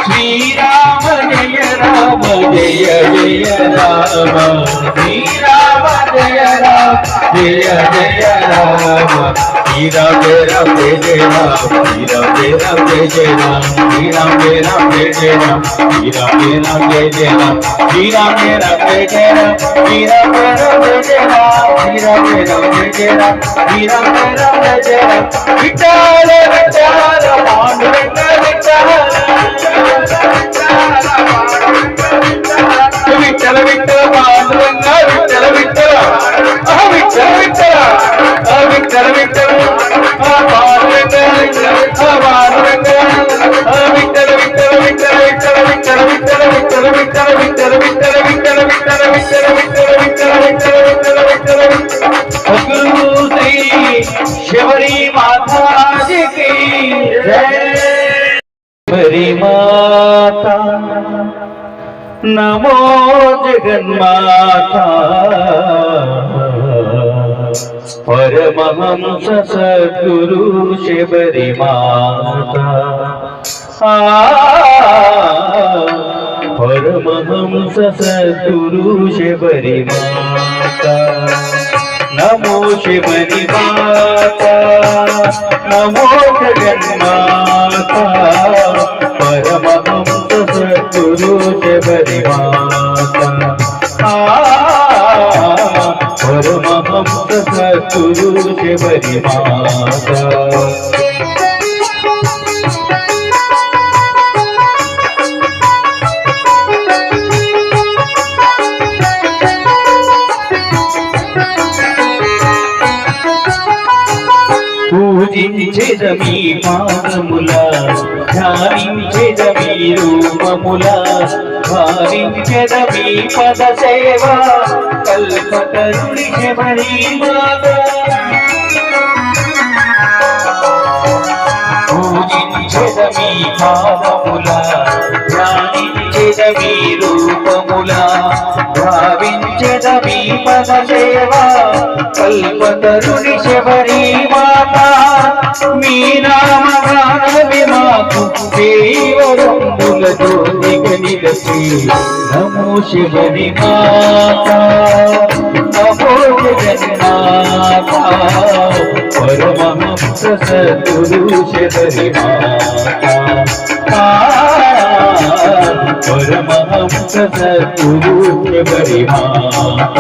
శ్రీరామ జయ రామ జయ జయ రామ శ్రీరామ జయ రామ జయ జయ రామ శ్రీరామ జయ రామ జయ జయ రామ శ్రీరామ జయ రామ జయ జయ రామ శ్రీరామ జయ రామ జయ జయ రామ శ్రీరామ జయ రామ జయ జయ రామ శ్రీరామ జయ రామ జయ జయ రామ శ్రీరామ జయ రామ జయ జయ రామ శ్రీరామ జయ రామ జయ జయ రామ శ్రీరామ జయ రామ జయ జయ రామ విఠ్ఠల విఠ్ఠల పాండురంగ విఠ్ఠల విఠ్ఠల విఠ్ఠల పాండురంగ విఠ్ఠల విఠ్ఠల విఠ్ఠల విఠ్ఠల విఠ్ఠల విఠ్ఠల పాండురంగ పాండురంగ విఠ్ఠల విఠ్ఠల విఠ్ఠల విఠ్ఠల విఠ్ఠల విఠ్ఠల విఠ్ఠల విఠ్ఠల విఠ్ఠల విఠ్ఠల విఠ్ఠల విఠ్ఠల విఠ్ఠల విఠ్ఠల విఠ్ఠల విఠ్ఠల విఠ్ఠల గురు శ్రీ శబరి మాతా జీ की जय शबरी माता नमो जगन्माता परमहंस सद्गुरु शबरी माता परमहंस सद्गुरु शबरी माता नमो शबरी माता नमो जगन्माता परमहंस सद्गुरु शबरी माता परमहंस सद्गुरु शबरी माता పూజించెదమీ పాదముల ధ్యానించెదమీ రూపముల భావించెద మీ పద సేవ కల్పతరుని శబరి మాత పూజించెద మీ పాదముల ధ్యానించెద మీ రూపముల భావించెద మీ పద సేవ కల్పతరుని శబరి మాత మీ నామగానమే మాకు దేవరంబులతో దిగనిలసి నమో శబరి మాత నమో జగన్మాత పరమహంస సద్గురు శబరి మాత పరమహంస సద్గురు శబరి మాత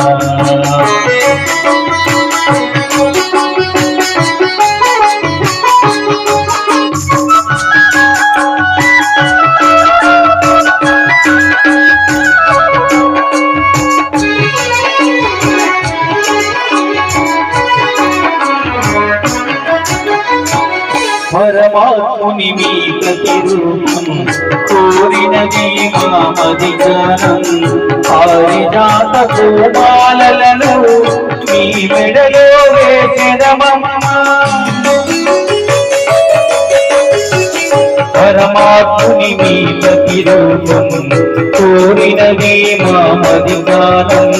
పరమాత్ముని మీ ప్రతిరూపం కోరినది మామధికారం పారిజాత పూమాలలను మీ మెడలో వేసెదమమ్మ పరమాత్ముని మీ ప్రతిరూపం కోరినది మామధికారం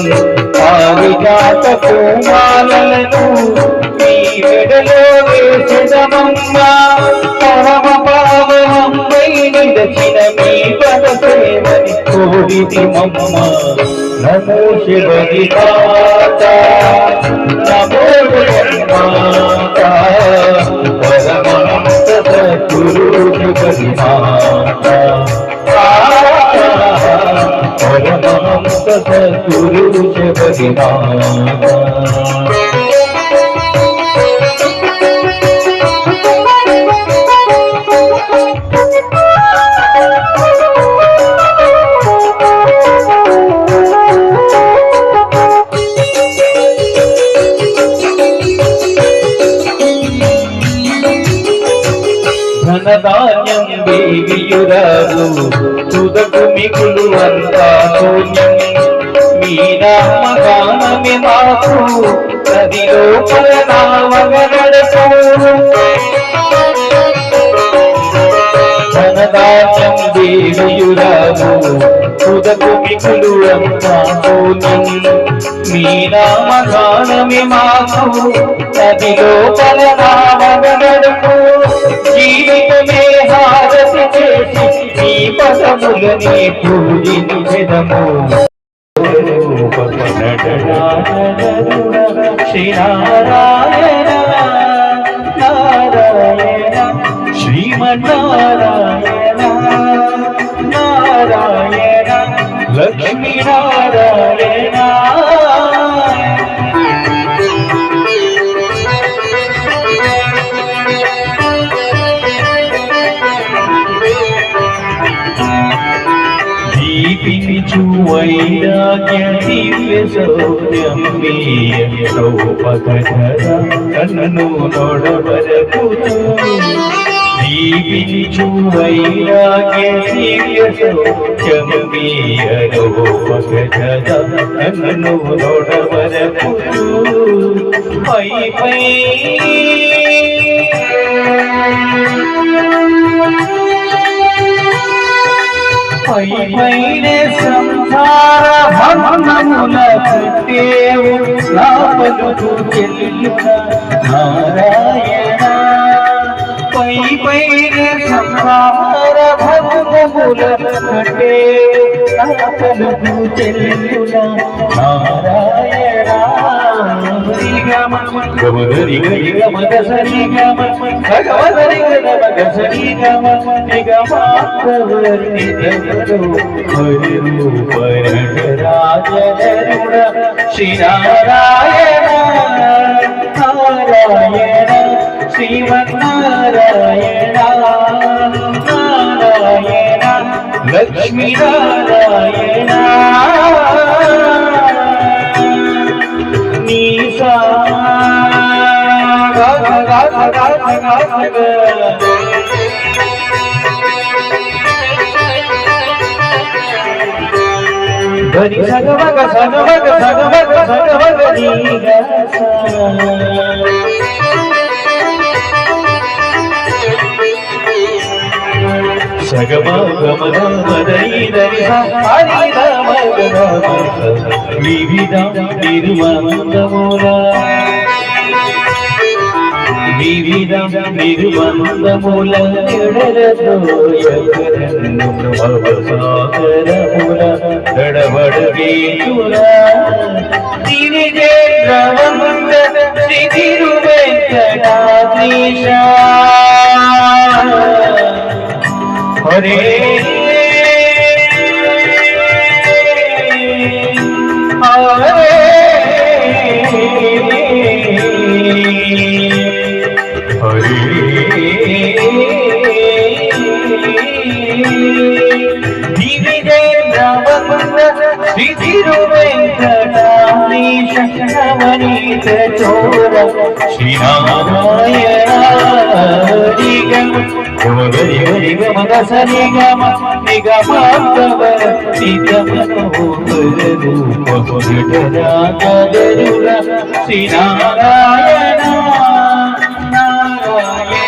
పారిజాత పూమాలలను మీ మెడలో వేసెదమమ్మ పరమ పావనమైన దక్షిణ మీ పద సేవని కోరిది మమ్మ నమో శివరి మాత నమో జగన్మాత పరమహంస సద్గురు శివరి మాత పరమహంస సద్గురు శివరి మాత ధనధాన్యం దేవియురాలు తుదకు మిగులు అంతా శూన్యం మీ నామగానమే మాకు నది లోపల నావగనడకు ధనధాన్యం దేవియురాలు తుదకు మిగులు అంతా శూన్యం మీ నామగానమే మాకు నది లోపల నావగనడకు జీవితమే హారతి చేసి ఈ పదములని పూజించెదము శ్రీనారాయణ నారాయణ శ్రీమన్నారాయణ నారాయణ లక్ష్మీ నారాయణ దీపించు వైరాగ్య దివ్య సౌర్యం మీయపకధర కన్ను నొడవరకు దీపించు వైరాగ్య దివ్య సౌర్యం మీయపకధర కన్ను నొడవరకు పై పై పైనే సంసార భంగముల పుట్టేవు నా పలుకు చెల్లున నారాయణ పైనే సంసార భంగముల పుట్టేవు నా పలుకు చెల్లున నారాయణ గమదరి గమద సరి గమ భగవదరి గమద సరి గమ నిగమాత్మవర్ణి హరి రూప రాజరుడ శ్రీనారాయణ నారాయణ శ్రీమన్నారాయణ నారాయణ లక్ష్మీ నారాయణ నీసా గరి సగమగ సగమగ సగమగ సగమగ నీగ వివిధ నిర్బంధముల వివిధ నిర్బంధముల భవసాగరముల గడబడవేయుల దివిజేంద్రవంద శ్రీ తిరువెంకటాద్రీశ హరే హరే హరే దివిజేంద్రవంద శ్రీ తిరువెంకటాద్రీశ నవనీత చోర శ్రీనారాయణ గరి గరి గమ సరి గమ నిగమాంతవ నిగమనూపరుర శ్రీనారాయణ నారాయణ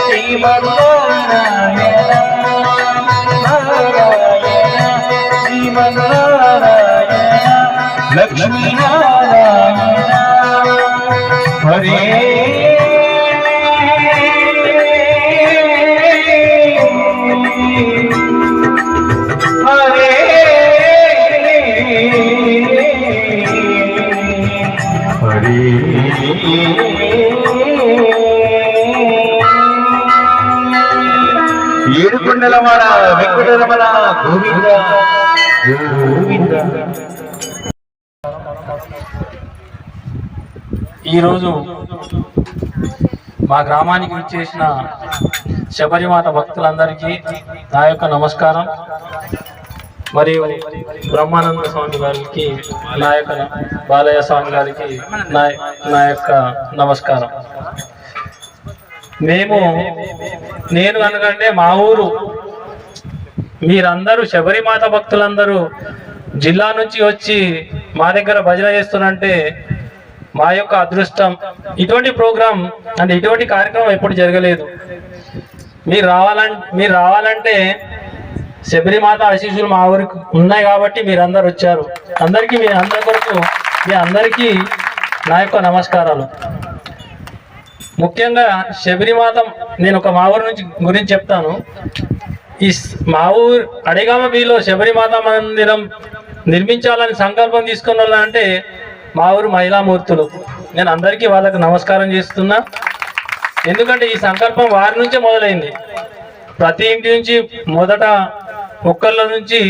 శ్రీమన్నారాయణ నారాయణ శ్రీమన్నారాయణ లక్ష్మీనారాయణ హరే ఏడుకొండలవాడ వెంకటరమణ గోవింద గోవింద. ఈరోజు మా గ్రామానికి విచ్చేసిన శబరిమాత భక్తులందరికీ నా యొక్క నమస్కారం. మరియు బ్రహ్మానంద స్వామి గారికి, నా యొక్క బాలయ్య స్వామి గారికి నా యొక్క నమస్కారం. నేను అనకంటే మా ఊరు మీరందరూ శబరిమాత భక్తులందరూ జిల్లా నుంచి వచ్చి మా దగ్గర భజన చేస్తున్నారంటే మా యొక్క అదృష్టం. ఇటువంటి ప్రోగ్రాం అంటే ఇటువంటి కార్యక్రమం ఎప్పుడు జరగలేదు. మీరు రావాలంటే శబరిమాత ఆశీస్సులు మా ఊరికి ఉన్నాయి కాబట్టి మీరందరూ వచ్చారు. మీ అందరికీ నా యొక్క నమస్కారాలు. ముఖ్యంగా శబరిమాత నేను ఒక మా ఊరు గురించి చెప్తాను. మా ఊరు అడిగామ బీలో శబరిమాత మందిరం నిర్మించాలని సంకల్పం తీసుకున్న అంటే మా ఊరు మహిళామూర్తులు. నేను అందరికీ వాళ్ళకు నమస్కారం చేస్తున్నా. ఎందుకంటే ఈ సంకల్పం వారి నుంచే మొదలైంది. ప్రతి ఇంటి నుంచి మొదట ఒక్కళ్ళ నుంచి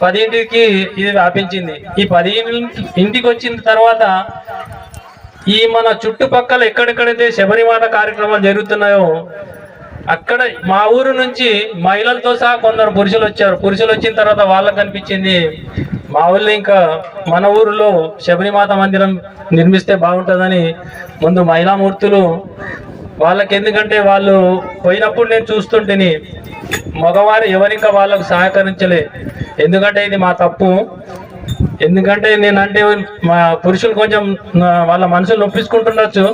10 ఇంటికి ఇది వ్యాపించింది. ఈ 10 ఇంటికి వచ్చిన తర్వాత ఈ మన చుట్టుపక్కల ఎక్కడెక్కడైతే శబరిమాత కార్యక్రమాలు జరుగుతున్నాయో అక్కడ మా ఊరు నుంచి మహిళలతో సహా కొందరు పురుషులు వచ్చారు. పురుషులు వచ్చిన తర్వాత వాళ్ళకి అనిపించింది మా ఊళ్ళో ఇంకా మన ఊరిలో శబరిమాత మందిరం నిర్మిస్తే బాగుంటుందని ముందు మహిళామూర్తులు వాళ్ళకి, ఎందుకంటే వాళ్ళు పోయినప్పుడు నేను చూస్తుంటేని మగవారు ఎవరింకా వాళ్ళకు సహకరించలే. ఎందుకంటే ఇది మా తప్పు. ఎందుకంటే నేనంటే మా పురుషులు కొంచెం వాళ్ళ మనసులు నొప్పించుకుంటుండొచ్చు.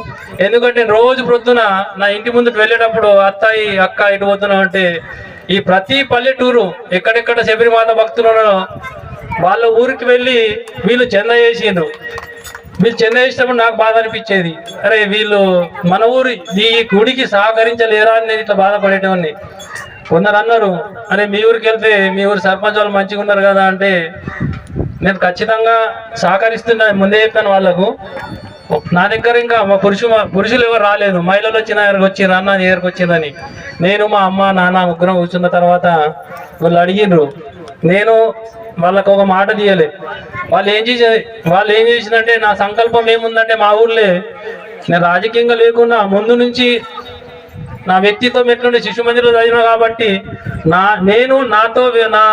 ఎందుకంటే రోజు ప్రొద్దున నా ఇంటి ముందుకు వెళ్ళేటప్పుడు అత్తాయి అక్క ఇటు పోతున్నాం అంటే ఈ ప్రతి పల్లెటూరు ఎక్కడెక్కడ శబరిమాత భక్తులను వాళ్ళ ఊరికి వెళ్ళి వీళ్ళు చందా చేసిండ్రు. వీళ్ళు చందా చేసినప్పుడు నాకు బాధ అనిపించేది. అరే వీళ్ళు మన ఊరు ఈ గుడికి సహకరించలేరా అని నేను ఇట్లా బాధపడేటవాడిని. కొందరు అన్నారు, అరే మీ ఊరికి వెళ్తే మీ ఊరు సర్పంచ్ వాళ్ళు మంచిగా ఉన్నారు కదా అంటే నేను ఖచ్చితంగా సహకరిస్తున్నా. ముందే చెప్పాను వాళ్ళకు. నా దగ్గర ఇంకా మా పురుషులు ఎవరు రాలేదు. మహిళలు వచ్చిండ్రు, అన్న నీ దగ్గరకు వచ్చిందని. నేను మా అమ్మ నాన్న ముగ్గురం కూర్చున్న తర్వాత వాళ్ళు అడిగిండ్రు. నేను వాళ్ళకు ఒక మాట తీయలే. వాళ్ళు ఏం చేసిందంటే నా సంకల్పం ఏముందంటే మా ఊర్లే నేను రాజకీయంగా లేకుండా ముందు నుంచి నా వ్యక్తిత్వం ఎట్లుండే శిశు మందిరంలో చదివినా కాబట్టి నాతో నా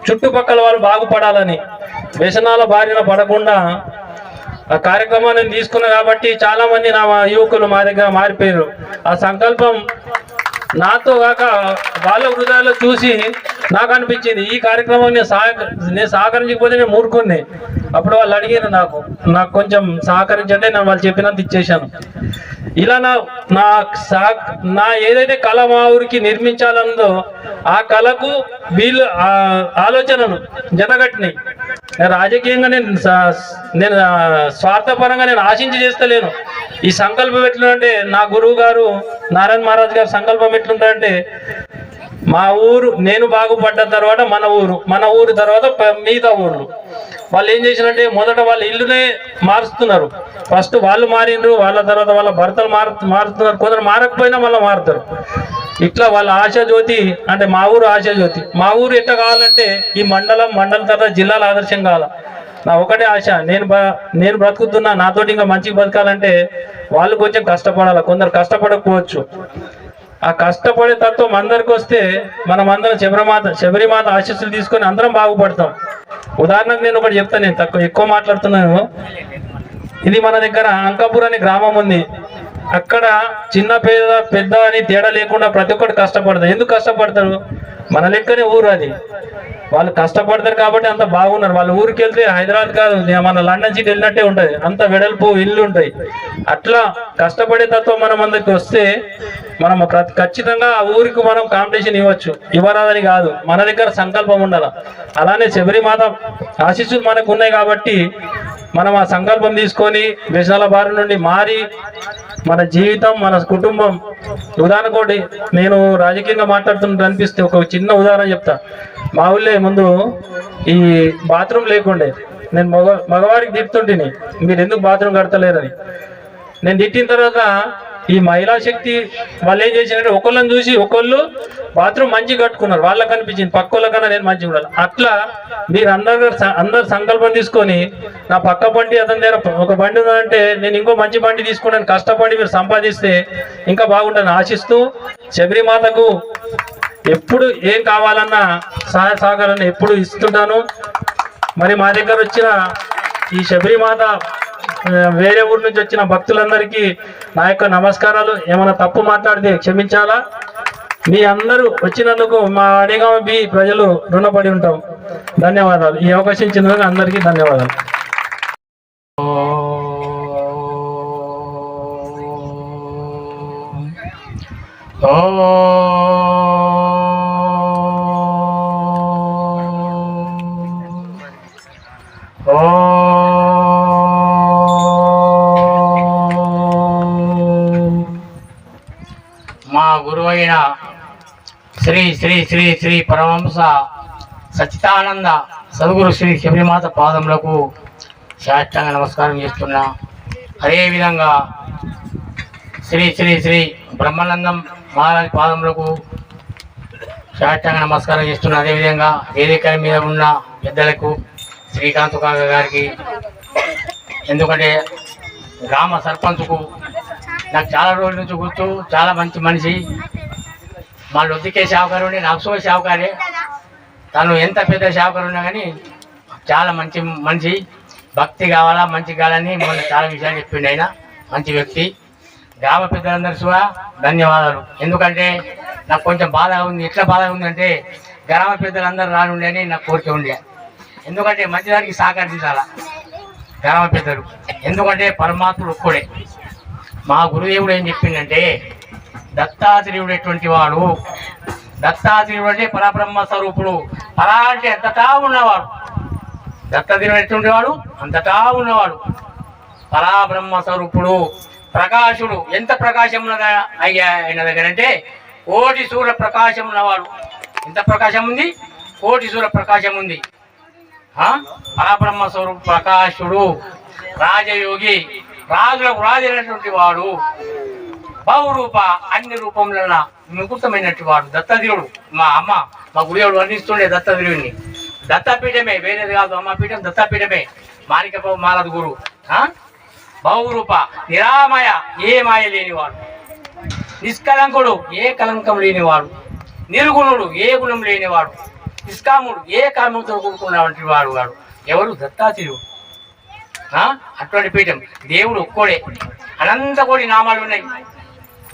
చుట్టుపక్కల వాళ్ళు బాగుపడాలని, వ్యసనాల బారిన పడకుండా ఆ కార్యక్రమాన్ని తీసుకున్నా కాబట్టి చాలా మంది నా యువకులు మా దగ్గర మారిపోయారు. ఆ సంకల్పం నాతో కాక వాళ్ళ హృదయాల్లో చూసి నాకు అనిపించింది ఈ కార్యక్రమం నేను సహకరించకపోతే నేను మూర్ఖుణ్ణి. అప్పుడు వాళ్ళు అడిగారు నాకు కొంచెం సహకరించంటే నేను వాళ్ళు చెప్పినంత ఇచ్చేసాను. ఇలా నా ఏదైతే కళ మా ఊరికి నిర్మించాలన్నదో ఆ కళకు వీళ్ళు ఆలోచనలు జతగట్టినాయి. రాజకీయంగా నేను స్వార్థపరంగా నేను ఆశించి చేస్తలేను. ఈ సంకల్పం ఎట్లుందంటే నా గురువు గారు నారాయణ మహారాజ్ గారు సంకల్పం ఎట్లుందంటే మా ఊరు నేను బాగుపడ్డ తర్వాత మన ఊరు తర్వాత మిగతా ఊర్లు. వాళ్ళు ఏం చేసినంటే మొదట వాళ్ళ ఇల్లునే మారుస్తున్నారు. ఫస్ట్ వాళ్ళు మారిండ్రు, వాళ్ళ తర్వాత వాళ్ళ భర్తలు మారుతున్నారు, కొందరు మారకపోయినా మళ్ళీ మారుతారు. ఇట్లా వాళ్ళ ఆశాజ్యోతి అంటే మా ఊరు ఆశాజ్యోతి. మా ఊరు ఎట్లా కావాలంటే ఈ మండలం తర్వాత జిల్లాల ఆదర్శం కావాలా. నా ఒకటే ఆశ, నేను బ్రతుకుతున్నా, నాతోటి ఇంకా మంచిగా బతకాలంటే వాళ్ళు కొంచెం కష్టపడాలి. కొందరు కష్టపడకపోవచ్చు. ఆ కష్టపడే తత్వం అందరికి వస్తే మనం అందరం శబరిమాత ఆశీస్సులు తీసుకొని అందరం బాగుపడతాం. ఉదాహరణకు నేను ఒకటి చెప్తాను, నేను ఎక్కువ మాట్లాడుతున్నాను. ఇది మన దగ్గర అంకాపూర్ అనే గ్రామం ఉంది. అక్కడ చిన్న పెద్ద అని తేడా లేకుండా ప్రతి ఒక్కటి కష్టపడతారు. ఎందుకు కష్టపడతారు? మన లెక్కనే ఊరు అది. వాళ్ళు కష్టపడతారు కాబట్టి అంత బాగున్నారు. వాళ్ళ ఊరికి వెళ్తే హైదరాబాద్ కాదు, మన లండన్ సిటీ వెళ్ళినట్టే ఉంటుంది. అంత వెడల్పు ఇల్లు ఉంటాయి. అట్లా కష్టపడే తత్వం మనం అందరికి వస్తే మనం ఖచ్చితంగా ఆ ఊరికి మనం కాంపిటీషన్ ఇవ్వచ్చు. ఇవ్వరాదని కాదు, మన దగ్గర సంకల్పం ఉండాలి. అలానే శబరిమాత ఆశీస్సులు మనకు ఉన్నాయి కాబట్టి మనం ఆ సంకల్పం తీసుకొని వ్యసనాల బారి నుండి మారి మన జీవితం, మన కుటుంబం. ఉదాహరణ కూడా నేను రాజకీయంగా మాట్లాడుతున్నట్టు అనిపిస్తే ఒక చిన్న ఉదాహరణ చెప్తా. మా ఊళ్ళో ముందు ఈ బాత్రూమ్ లేకుండే. నేను మగవారికి తిడుతుంటిని, మీరు ఎందుకు బాత్రూమ్ కడతలేరని. నేను తిట్టిన తర్వాత ఈ మహిళా శక్తి వాళ్ళు ఏం చేసినట్టు ఒకళ్ళని చూసి ఒకళ్ళు బాత్రూమ్ మంచిగా కట్టుకున్నారు. వాళ్ళకి అనిపించింది పక్క కన్నా నేను మంచిగా ఉండాలి. అట్లా మీరు అందరు సంకల్పం తీసుకొని నా పక్క బండి అతని దగ్గర ఒక బండి ఉందంటే నేను ఇంకో మంచి బండి తీసుకున్నాను, కష్టపడి మీరు సంపాదిస్తే ఇంకా బాగుంటుందని ఆశిస్తూ శబరిమాతకు ఎప్పుడు ఏం కావాలన్నా సహాయ సహకారాన్ని ఎప్పుడు ఇస్తుంటాను. మరి మా దగ్గర వచ్చిన ఈ శబరిమాత వేరే ఊరు నుంచి వచ్చిన భక్తులందరికీ నా యొక్క నమస్కారాలు. ఏమైనా తప్పు మాట్లాడితే క్షమించాలా. మీ అందరూ వచ్చినందుకు మా అడేగామ బి ప్రజలు రుణపడి ఉంటాం. ధన్యవాదాలు. ఈ అవకాశం ఇచ్చినందుకు అందరికీ ధన్యవాదాలు. మా గురువు అయిన శ్రీ శ్రీ శ్రీ శ్రీ పరమహంస సచ్చిదానంద సద్గురు శ్రీ శబరిమాత పాదములకు సాష్టాంగ నమస్కారం చేస్తున్నా. అదేవిధంగా శ్రీ శ్రీ శ్రీ బ్రహ్మానందం మహారాజ్ పాదములకు సాష్టాంగ నమస్కారం చేస్తున్నా. అదేవిధంగా వేదిక మీద ఉన్న పెద్దలకు శ్రీకాంత్ కాక గారికి, ఎందుకంటే గ్రామ సర్పంచ్కు నాకు చాలా రోజుల నుంచి గుర్తు. చాలా మంచి మనిషి. మా లొద్దికే షావుకారు, నాకు షావుకారే. తను ఎంత పెద్ద షావుకారు ఉన్నా కానీ చాలా మంచి మనిషి. భక్తి కావాలా, మంచి కావాలని మొన్న చాలా విషయాలు చెప్పిండు. ఆయన మంచి వ్యక్తి. గ్రామ పెద్దలందరూ కూడా ధన్యవాదాలు. ఎందుకంటే నాకు కొంచెం బాధగా ఉంది. ఎట్లా బాధగా ఉందంటే గ్రామ పెద్దలందరూ రానుండే అని నాకు కోరిక ఉండే. ఎందుకంటే మంచిదానికి సహకరించాలా గ్రామ పెద్దలు. ఎందుకంటే పరమాత్ముడు ఒక్కడే. మా గురుదేవుడు ఏం చెప్పిందంటే దత్తాత్రేయుడు ఎటువంటి వాడు, దత్తాత్రేయుడు అంటే పరబ్రహ్మ స్వరూపుడు. పరా అంటే అంతటా ఉన్నవాడు. దత్తాత్రేయుడు ఎటువంటి వాడు? అంతటా ఉన్నవాడు, పరాబ్రహ్మ స్వరూపుడు, ప్రకాశుడు. ఎంత ప్రకాశం ఉన్నదా అయ్యా ఆయన దగ్గర అంటే కోటి సూర్య ప్రకాశం ఉన్నవాడు. ఎంత ప్రకాశం ఉంది? కోటి సూర్య ప్రకాశం ఉంది. పరబ్రహ్మ స్వరూపు ప్రకాశుడు, రాజయోగి, రాజులకు రాజైనటువంటి వాడు, బహురూప అన్ని రూపములన వికృతమైనటువంటి వాడు దత్తదేవుడు. మా గురుదేవుడు వర్ణిస్తుండే దత్తదేవుడిని. దత్తపీఠమే, వేరేది కాదు. అమ్మ పీఠం దత్తపీఠమే. మాణిక్యపు మాలది గురు. బహురూప, నిరామయ, ఏ మాయ లేనివాడు, నిష్కలంకుడు, ఏ కలంకం లేనివాడు, నిర్గుణుడు, ఏ గుణం లేనివాడు, నిష్కాముడు, ఏ కామంతో కూడుకున్నటువంటి వాడు. ఎవరు? దత్తాత్రేయుడు. అటువంటి పీఠం. దేవుడు ఒక్కడే. అనంత కోటి నామాలు ఉన్నాయి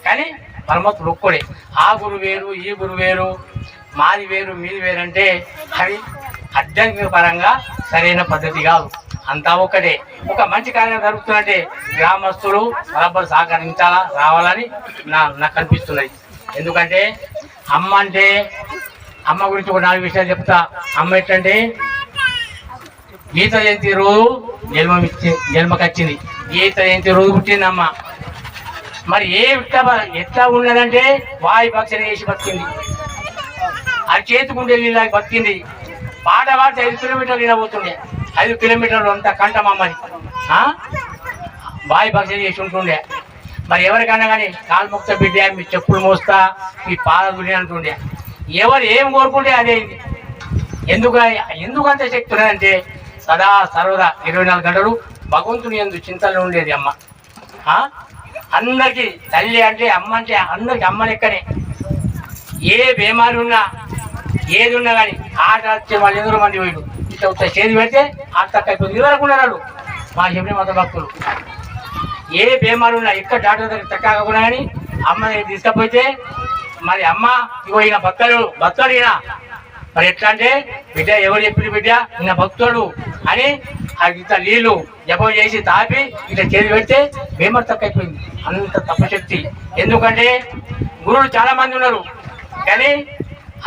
కానీ పరమాత్ముడు ఒక్కడే. ఆ గురు వేరు, ఈ గురు వేరు, మాది వేరు మీది వేరంటే అవి అడ్డంకి పరంగా సరైన పద్ధతి కాదు. అంతా ఒకటే. ఒక మంచి కార్యం జరుగుతుందంటే గ్రామస్తులు బరాబర్ సహకరించాలా, రావాలని నాకు అనిపిస్తున్నది. ఎందుకంటే అమ్మ గురించి ఒక 4 విషయాలు చెప్తా. అమ్మ ఎట్లంటే గీత జయంతి రోజు జన్మకొచ్చింది. గీత జయంతి రోజు పుట్టింది అమ్మ. మరి ఎట్లా ఉన్నదంటే వాయు పక్షణ చేసి బతికింది. అది చేతుకుంటే నీళ్ళకి బతికింది. పాట పాడితే 5 కిలోమీటర్లు వినబోతుండే. 5 కిలోమీటర్లు అంతా కంటమమ్మని వాయు పక్షణ చేసి ఉంటుండే. మరి ఎవరికైనా కానీ కాలు మొక్త బిడ్డ, మీ చెప్పులు మోస్తా, మీ పాదదుని అంటుండే. ఎవరు ఏం కోరుకుంటే అదే. ఎందుకు అంత శక్తి ఉన్నదంటే సదా సర్వదా 24 గంటలు భగవంతుని యందు చింతలో ఉండేది అమ్మ. అందరికీ తల్లి అంటే అమ్మ అంటే అందరికి అమ్మ లెక్కనే. ఏ బేమారి ఉన్నా ఏది ఉన్నా కానీ ఆట వచ్చే వాళ్ళు 8 మంది పోయిడు. ఇట్లా చేతి పెడితే ఆట తక్కువ అయిపోతుంది. ఇదివరకు ఉన్నారు మా శబరి మాత భక్తులు. ఏ బేమారు ఉన్నా ఎక్కడ డాక్టర్ దగ్గర తక్కువకుండా కానీ అమ్మ దగ్గర తీసుకపోతే మరి అమ్మ ఇగో ఈయన భక్తుడు ఈయన మరి ఎట్లా అంటే బిడ్డ ఎవరు చెప్పిన బిడ్డ ఈయన భక్తుడు అని ఇట్లా నీళ్ళు జపం చేసి తాపి ఇట్లా చేతి పెడితే బేమారు తక్కువ అయిపోయింది. అంత తపశక్తి. ఎందుకంటే గురువులు చాలా మంది ఉన్నారు కానీ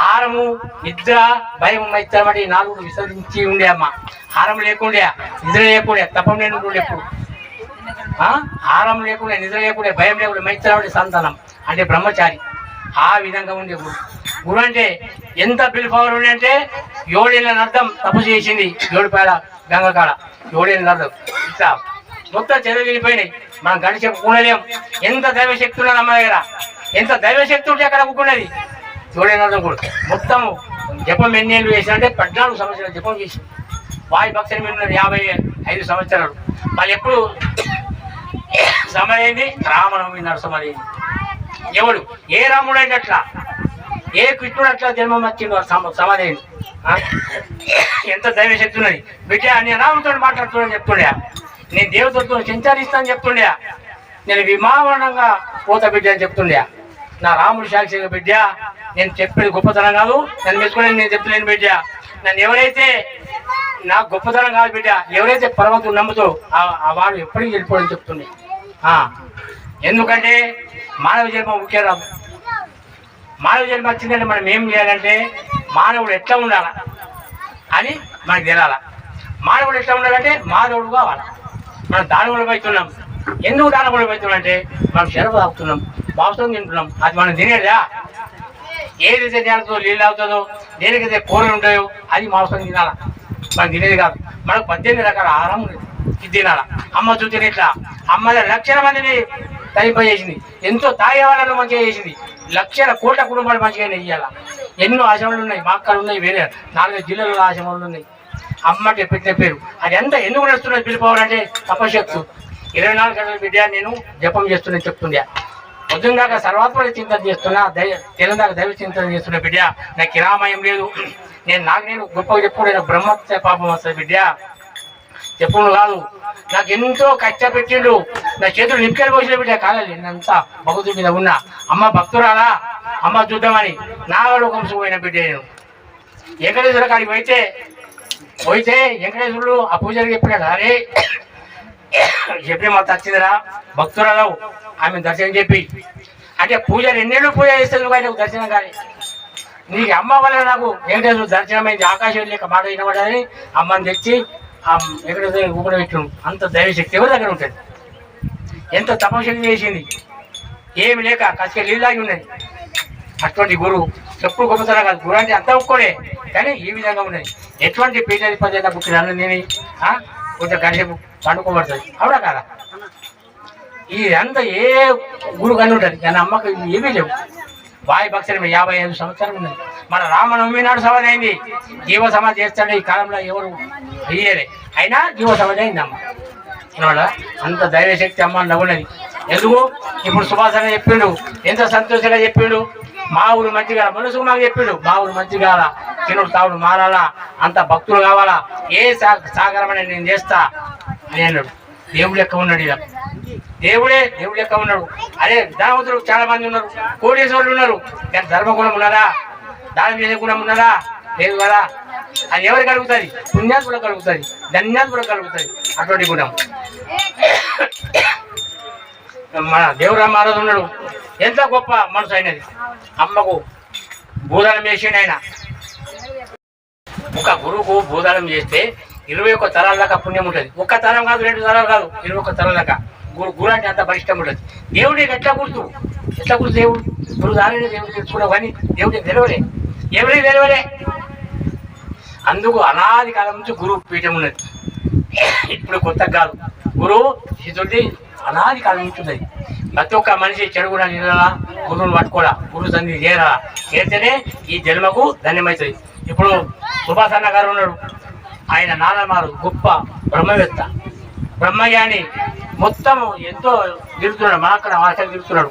హారము, నిద్ర, భయం, మైత్రం అంటే 4 విసర్జించి ఉండే అమ్మ. హారం లేకుండే, నిద్ర లేకుండే, తపం లేని ఉండే. ఎప్పుడు హారం లేకుండే, నిద్ర లేకుండే, భయం లేకుండే, మైత్రం అంటే సంతానం అంటే బ్రహ్మచారి. ఆ విధంగా ఉండే గురు అంటే ఎంత బిల్ పవర్ ఉండే అంటే 7 ఏళ్ళ అర్థం తప్పు చేసింది. 7 పేడ గంగ కాడ 7 ఏళ్ళ అర్థం ఇట్లా మొత్తం చెరువు వెళ్ళిపోయినాయి. మనం గడి చెప్పుకునేలేం. ఎంత దైవశక్తి ఉన్నది అమ్మ దగ్గర. ఎంత దైవశక్తి ఉంటే అక్కడ ఒప్పుకున్నది. 7 ఏళ్ళ అర్థం కూడా మొత్తం జపం ఎన్ని ఏళ్ళు చేసినంటే 14 సంవత్సరాలు జపం చేసి వాయు భక్తుల మీద ఉన్నది 55 సంవత్సరాలు. మళ్ళీ ఎప్పుడు సమరైంది రామనవమి నరసమరైంది. ఎవడు ఏ రాముడు అయితే అట్లా, ఏ కృష్ణుడు అట్లా జన్మం వచ్చిందో సమాధి. ఎంత దైవశక్తి ఉన్నది బిడ్డ. నేను రాముడితో మాట్లాడుతున్నాను చెప్తుండే, నేను దేవతలతో సంచరిస్తాను చెప్తుండే, నేను విమానంగా పోతా బిడ్డ అని చెప్తుండే. నా రాముడు సాక్షిగా బిడ్డ నేను చెప్పేది గొప్పతనం కాదు, నన్ను మెచ్చుకునేది నేను చెప్తలేను బిడ్డ. నన్ను ఎవరైతే నాకు గొప్పతనం కాదు బిడ్డ, ఎవరైతే పర్వతం నమ్ముతో ఆ వాడు ఎప్పటికీ వెళ్ళిపోవడం చెప్తుండే. ఎందుకంటే మానవ జన్మ ముఖ్య రాదు. మానవ జన్మ వచ్చిందంటే మనం ఏం చేయాలంటే మానవుడు ఎట్లా ఉండాలా అని మనకు తెలియాల. మానవుడు ఎట్లా ఉండాలంటే మానవుడు కావాలి. మనం దానవులు అవుతున్నాం. ఎందుకు దానవులు అవుతున్నాం అంటే మనం శరబు తాగుతున్నాం, మాంసం తింటున్నాం. అది మనం తినేదా? ఏదైతే నేలతో నీళ్ళు అవుతుందో, దేనికైతే కూరలు ఉంటాయో అది మాంసం తినాలా, మనం తినేది కాదు. మనకు 18 రకాల ఆహారం ఇది తినాలా. అమ్మ చూసిన ఇట్లా అమ్మ లక్షల మందిని తయారు ఎంతో తాగే వాళ్ళను మంచిగా చేసింది. లక్షల కోట్ల కుటుంబాలు మంచిగా ఇయ్యాల. ఎన్నో ఆశ్రమాలు ఉన్నాయి, మా అక్కలు ఉన్నాయి, వేరే 4 జిల్లాల్లో ఆశ్రమాలు ఉన్నాయి. అమ్మకి పెట్టిన పేరు అది ఎంత ఎందుకు నడుస్తున్నది పిలిపోవాలంటే తపశక్తు. 24 గంటల బిడ్డ నేను జపం చేస్తున్నా చెప్తుండే. పొద్దున్నాక సర్వాత్మక చింతన చేస్తున్నా, తెలంగాణ దైవ చింతన చేస్తున్నా బిడ్డ. నాకు కిరామయం లేదు. నేను గొప్పగా చెప్పుకోలేదు. బ్రహ్మత్య పాపం వస్తుంది బిడ్డ, చెప్పుడు కాదు. నాకు ఎంతో కష్టపెట్టిండు. నా చేతులు నిప్పుకెళ్ళి పోసిన బిడ్డ కాలేదు. నేనంతా భగవతుడి మీద ఉన్నా. అమ్మ భక్తురాలా, అమ్మ చూద్దామని నాగడు వంశం పోయిన బిడ్డ. నేను వెంకటేశ్వర కాడికి పోయితే వెంకటేశ్వరుడు ఆ పూజలు చెప్పాడు, అరే చెప్పి మాకు వచ్చిందిరా భక్తురాలు ఆమె దర్శనం చెప్పి అంటే పూజలు ఎన్నేళ్ళు పూజ చేస్తుంది కానీ దర్శనం కానీ నీకు అమ్మ వల్ల నాకు వెంకటేశ్వరుడు దర్శనం అయింది. ఆకాశం లేక మాట వినబడని అమ్మని తెచ్చి వెంకటేశ్వర ఊపిరి పెట్టు. అంత దైవశక్తి ఎవరి దగ్గర ఉంటుంది. ఎంత తపశక్తి చేసింది. ఏమి లేక కసిక నీళ్ళలాగి ఉన్నది. అటువంటి గురువు చెప్పుడు గొప్పతనం కాదు. గురు అంటే అంతా ఒక్కడే కానీ ఈ విధంగా ఉన్నది. ఎటువంటి పీఠాధిపతి అయినా పుట్టిన అన్న నేను కొంచెం గంటసేపు పండుకోబడుతుంది. అవునా కాదా? ఇది అంతా ఏ గురువు కానీ ఉంటుంది కానీ అమ్మకు ఏమీ లేవు. వాయు భక్తులు 55 సంవత్సరాలు ఉన్నది. మన రామనవమి నాడు సమాధి అయింది. జీవ సమాధి చేస్తాడు. ఈ కాలంలో ఎవరు అయ్యేదే అయినా జీవ సమాధి అయింది అమ్మ. ఇవాళ అంత దైవశక్తి అమ్మ నవ్వున్నది. ఎందుకు ఇప్పుడు సుభాషణ చెప్పిండు, ఎంత సంతోషంగా చెప్పిండు. మా ఊరు మంచిగా మనసుకు మాకు చెప్పిండు. మా ఊరు మంచిగా తినుడు తావుడు మారాలా, అంత భక్తులు కావాలా, ఏ సాగరమని నేను చేస్తా అని అన్నాడు. దేవుడు లెక్క ఉన్నాడు. ఇలా దేవుడు లెక్క ఉన్నాడు. అదే ధనవంతులు చాలా మంది ఉన్నారు, కోటేశ్వరులు ఉన్నారు కానీ ధర్మగుణం ఉన్నారా? దానం చేసే గుణం ఉన్నదా? లేదు కదా. అది ఎవరికి కలుగుతుంది? పుణ్యాలు కూడా కలుగుతుంది, ధన్యాలు కూడా కలుగుతుంది అటువంటి గుణం. మన దేవురామ మహారాజు ఉన్నాడు, ఎంత గొప్ప మనసు అయినది. అమ్మకు భూదానం చేసిండు ఆయన. ఒక గురువుకు భూదానం చేస్తే 21 తరాల దాకా పుణ్యం ఉంటుంది. ఒక్క తరం కాదు, 2 తరాలు కాదు, 21 తరాల దాకా. గురు అంటే అంత బలిష్టం ఉంటుంది. దేవుడికి ఎట్లా గుర్తు దేవుడు గురువు దాని దేవుడు తెలుసుకున్నావు కానీ దేవుడికి తెలవలే, ఎవరికి తెలవలే. అందుకు అనాది కాలం నుంచి గురువు పీఠం ఉన్నది. ఇప్పుడు కొత్త కాదు, గురువు శిష్యుడి అనాది కాలం నుంచి ఉన్నది. ప్రతి ఒక్క మనిషి చెడు కూడా నిలలా, గురువుని పట్టుకోడా, గురువు సంధి చేరా, చేస్తేనే ఈ జన్మకు ధన్యమవుతుంది. ఇప్పుడు సుభాష్ గారు ఉన్నాడు, ఆయన నాన్నమారు గొప్ప బ్రహ్మవేత్త, బ్రహ్మజ్ఞాని. మొత్తం ఎంతో తిరుగుతున్నాడు, అక్కడ తిరుగుతున్నాడు,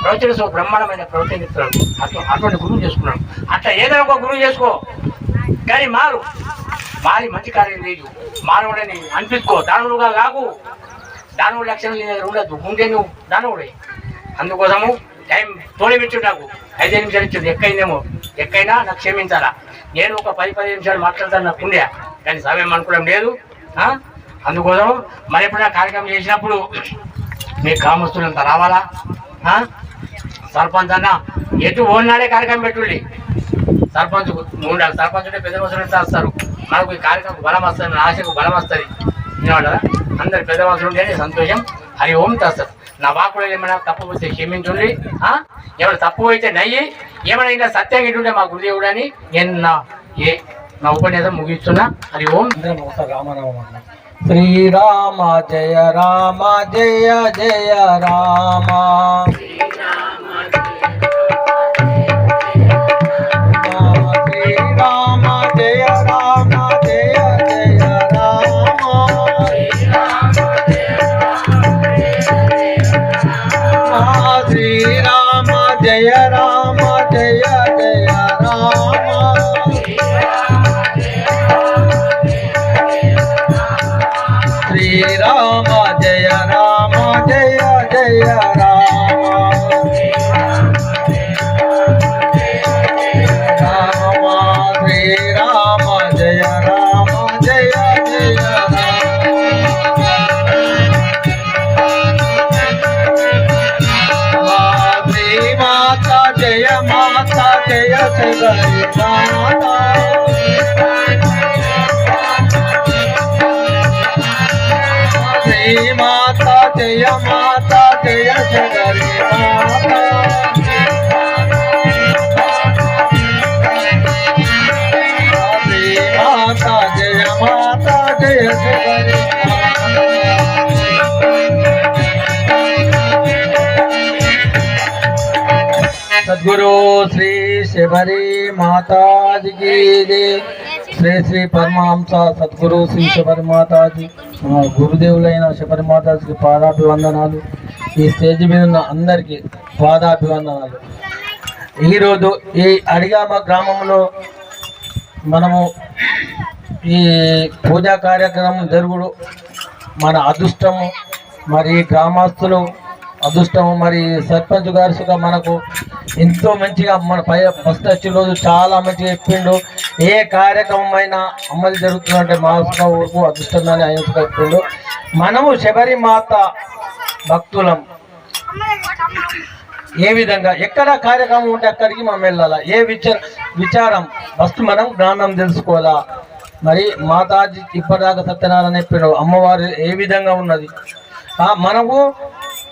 ప్రవచన బ్రహ్మాండమైన ప్రవచన ఇస్తున్నాడు. అటువంటి గురువు చేసుకున్నాడు. అట్లా ఏదైనా ఒక గురువు చేసుకో, కానీ మారి మంచి కార్యం లేదు. మానవుడని అనిపించుకో, దానవుడుగా కాకు. దానవుడు లక్షణం నీ దగ్గర ఉండదు, ఉంటే నువ్వు దానవుడే. అందుకోసము టైం తోడిమిచ్చు, నాకు 5 నిమిషాలు ఇచ్చింది, ఎక్కైనా నాకు క్షమించాలా. నేను ఒక 10-15 నిమిషాలు మాట్లాడతాను, నాకు ఉండే, కానీ సమయం అనుకోవడం లేదు. అందుకోసం మరి ఎప్పుడైనా కార్యక్రమం చేసినప్పుడు మీ గ్రామస్తులంతా రావాలా. సర్పంచ్ అన్న ఎటు ఓనాడే కార్యక్రమం పెట్టుళ్ళి, సర్పంచ్ ఉండాలి. సర్పంచ్ ఉంటే పెద్ద మనుషులు వస్తారు, మనకు ఈ కార్యక్రమం బలం వస్తుంది, ఆశకు బలం వస్తుంది. వినవాళ్ళ అందరు పెద్ద మనుషులు ఉంటేనే సంతోషం. హరి ఓం తస్తత్. నా వాకులు ఏమైనా తప్పు పోతే క్షమించుండి, ఏమైనా తప్పు అయితే నయ్యి, ఏమైనా ఇంకా సత్యంగా ఇటుంటే మా గురుదేవుడు అని నేను నా ఉపన్యాసం ముగిస్తున్నా. హరి ఓం. శ్రీరామ జయ రామ జయ జయ రామ, శ్రీరామ జయ రామ జయ జయ రామ, శ్రీరామ జయ రామ జయ జయ రామ, శ్రీరామ జయ రామ జయ జయ రామ, రామ శ్రీరామ జయ రామ జయ జయ రామ, శ్రీమాత జయ మాత జయ శబరి మాత, మాత జయ మాత జయ శబరి మాత, మాత జయ మాత జయ శబరి సద్గురు శ్రీ శబరి మాతాజీ की जय. శ్రీ శ్రీ పరమహంస సద్గురు శ్రీ శబరి మాతాజీ, గురుదేవులైన శబరి మాతాజీకి పాదాభివందనాలు. ఈ స్టేజ్ మీద ఉన్న అందరికీ పాదాభివందనాలు. ఈరోజు ఈ అడిగామ గ్రామంలో మనము ఈ పూజా కార్యక్రమం జరుగుడు మన అదృష్టము. మరి గ్రామస్తులు అదృష్టము. మరి సర్పంచ్ గారు సుగా మనకు ఎంతో మంచిగా మన ఫస్ట్ వచ్చే రోజు చాలా మంచిగా చెప్పిండు. ఏ కార్యక్రమం అయినా అమలు జరుగుతుందంటే మా ఊరుకు అదృష్టంగానే ఆయన చెప్పిండు. మనము శబరిమాత భక్తులం. ఏ విధంగా ఎక్కడ కార్యక్రమం ఉంటే అక్కడికి మనం వెళ్ళాలా, ఏ విచారం ఫస్ట్ మనం జ్ఞానం తెలుసుకోవాలా. మరి మాతాజీ ఇప్పటిదాకా సత్యనారాయణ చెప్పాడు, అమ్మవారు ఏ విధంగా ఉన్నది. మనకు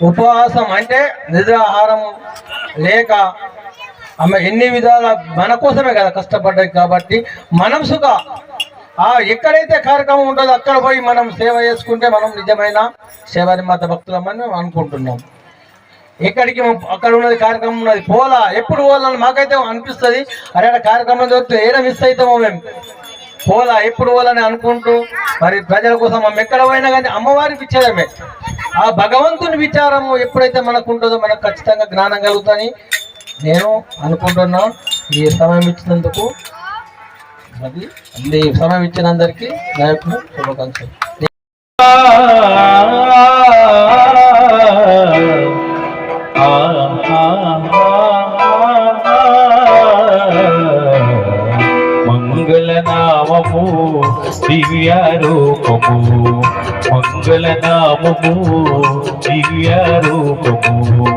ఉపవాసం అంటే నిద్రాహారం లేక ఆమె ఎన్ని విధాల మన కోసమే కదా కష్టపడ్డది. కాబట్టి మనసుగా ఎక్కడైతే కార్యక్రమం ఉంటుందో అక్కడ పోయి మనం సేవ చేసుకుంటే మనం నిజమైన శబరిమాత భక్తులమని అనుకుంటున్నాం. ఎక్కడికి అక్కడ ఉన్నది కార్యక్రమం ఉన్నది పోలా, ఎప్పుడు పోవాలని మాకైతే అనిపిస్తుంది. అరే కార్యక్రమం దొరికితే ఏడ మిస్ అవుతామో మేము, పోలా ఎప్పుడు పోవాలని అనుకుంటూ మరి ప్రజల కోసం మనం ఎక్కడ పోయినా కానీ అమ్మవారి విచారమే, ఆ భగవంతుని విచారము ఎప్పుడైతే మనకు ఉంటుందో మనకు ఖచ్చితంగా జ్ఞానం కలుగుతాని నేను అనుకుంటున్నా. ఈ సమయం ఇచ్చినందుకు ఈ సమయం ఇచ్చినందరికీ నాయకులు శుభాకాంక్షలు. మంగళనామము దివ్య రూపము మంగళనామము దివ్య రూపము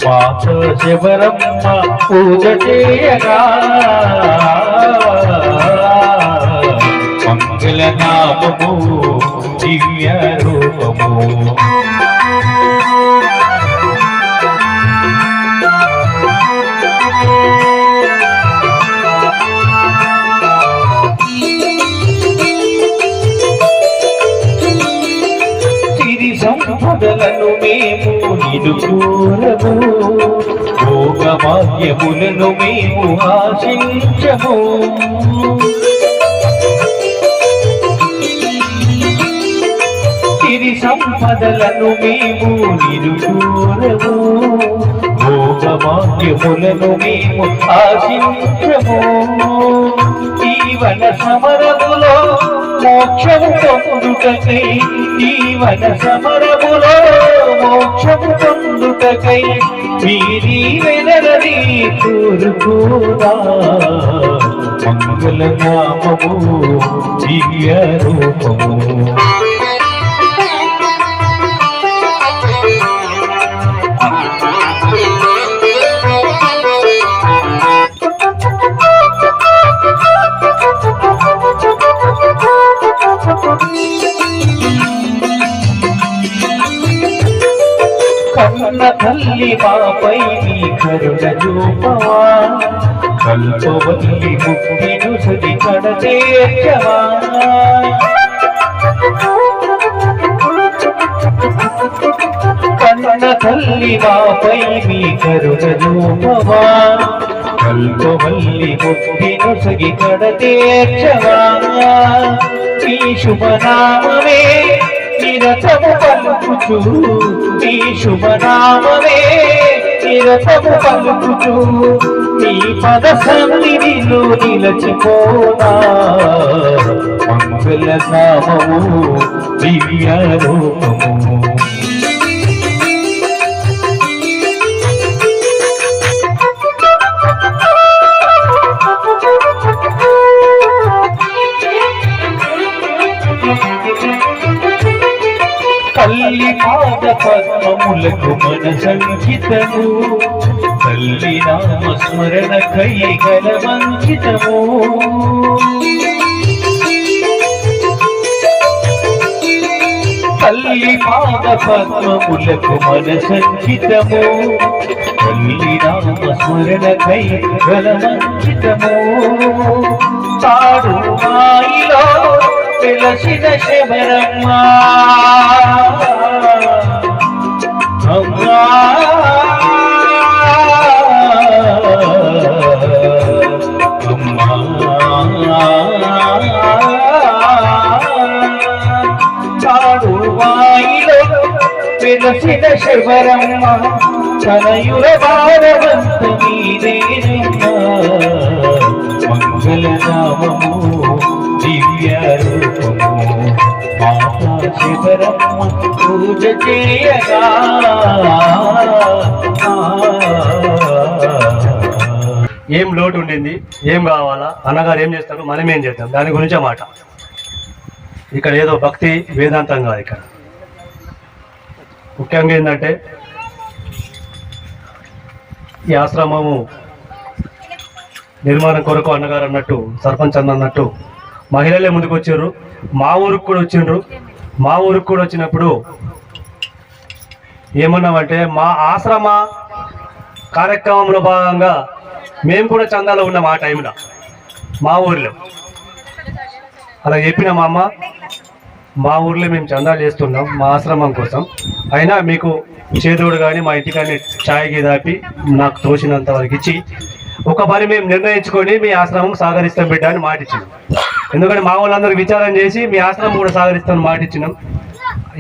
మాత శబరమ్మ పూజ చేయగా మంగళనామము దివ్య రూపము సంపదలను మేము నిలుకూరము భోగభాగ్యములను మేము ఆశించము సిరి సంపదలను మేము నిలుకూరము భోగభాగ్యములను మేము ఆశించము జీవన సమరములో మోక్షము పొందుటకై జీవన సమరములో మోక్షము పొందుటకై వీరి వెనరని కోరుకోదా మంగళనామము దివ్య రూపము కన్న తల్లి మాపై నీ కరుణ చూపవా కల్పవల్లి ముక్తిను సది కడచేర్చవా కన్న తల్లి మాపై నీ కరుణ చూపవా కల్పవల్లి ముక్తిను సగి కడచేర్చవా ఈ శుభనామమే నిరతము పలుకుచు నీ శుభనామమే నిరతము పలుకుచు నీ పద సన్నిధిలో నిలచిపోనా మంగళనామము దివ్య రూపము తల్లి పాద పద్మములకు మన సంచితము తల్లి నామ స్మరణ కై గల వంచితము తల్లి పాద పద్మములకు మన సంచితము తల్లి నామ స్మరణ కై గల వంచితము తాడు మాయిలో వెలసిన శబరమ్మ అమ్మా తాడు వాయిలో వెలసిన శబరమ్మ తనయుల భారవంత నీదేనమ్మా మంగళనామము దివ్య రూపము మాతా శబరమ్మ పూజ చేయగా ఏం లోటు ఉండింది, ఏం కావాలా, అన్నగారు ఏం చేస్తారు, మనం ఏం చేస్తాం, దాని గురించే మాట. ఇక్కడ ఏదో భక్తి వేదాంతం కాదు. ఇక్కడ ముఖ్యంగా ఏంటంటే ఈ ఆశ్రమము నిర్మాణం కొరకు అన్నగారు అన్నట్టు, సర్పంచ్ అన్నట్టు మహిళలే ముందుకు వచ్చారు. మా ఊరికి కూడా వచ్చిండ్రు. మా ఊరికి కూడా వచ్చినప్పుడు ఏమన్నామంటే మా ఆశ్రమ కార్యక్రమంలో భాగంగా మేము కూడా చందాలో ఉన్నాం ఆ టైంలో మా ఊర్లో. అలా చెప్పిన మా అమ్మ, మా ఊర్లో మేము చందాలు చేస్తున్నాం మా ఆశ్రమం కోసం, అయినా మీకు చేదోడు కానీ మా ఇంటికాన్ని ఛాయకి దాపి నాకు తోచినంత వరకు ఇచ్చి ఒక పని మేము నిర్ణయించుకొని మీ ఆశ్రమం సహకరిస్తాం బిడ్డ అని మాటిచ్చినాం. ఎందుకంటే మా వాళ్ళందరూ విచారం చేసి మీ ఆశ్రమం కూడా సహకరిస్తామని మాటిచ్చినాం.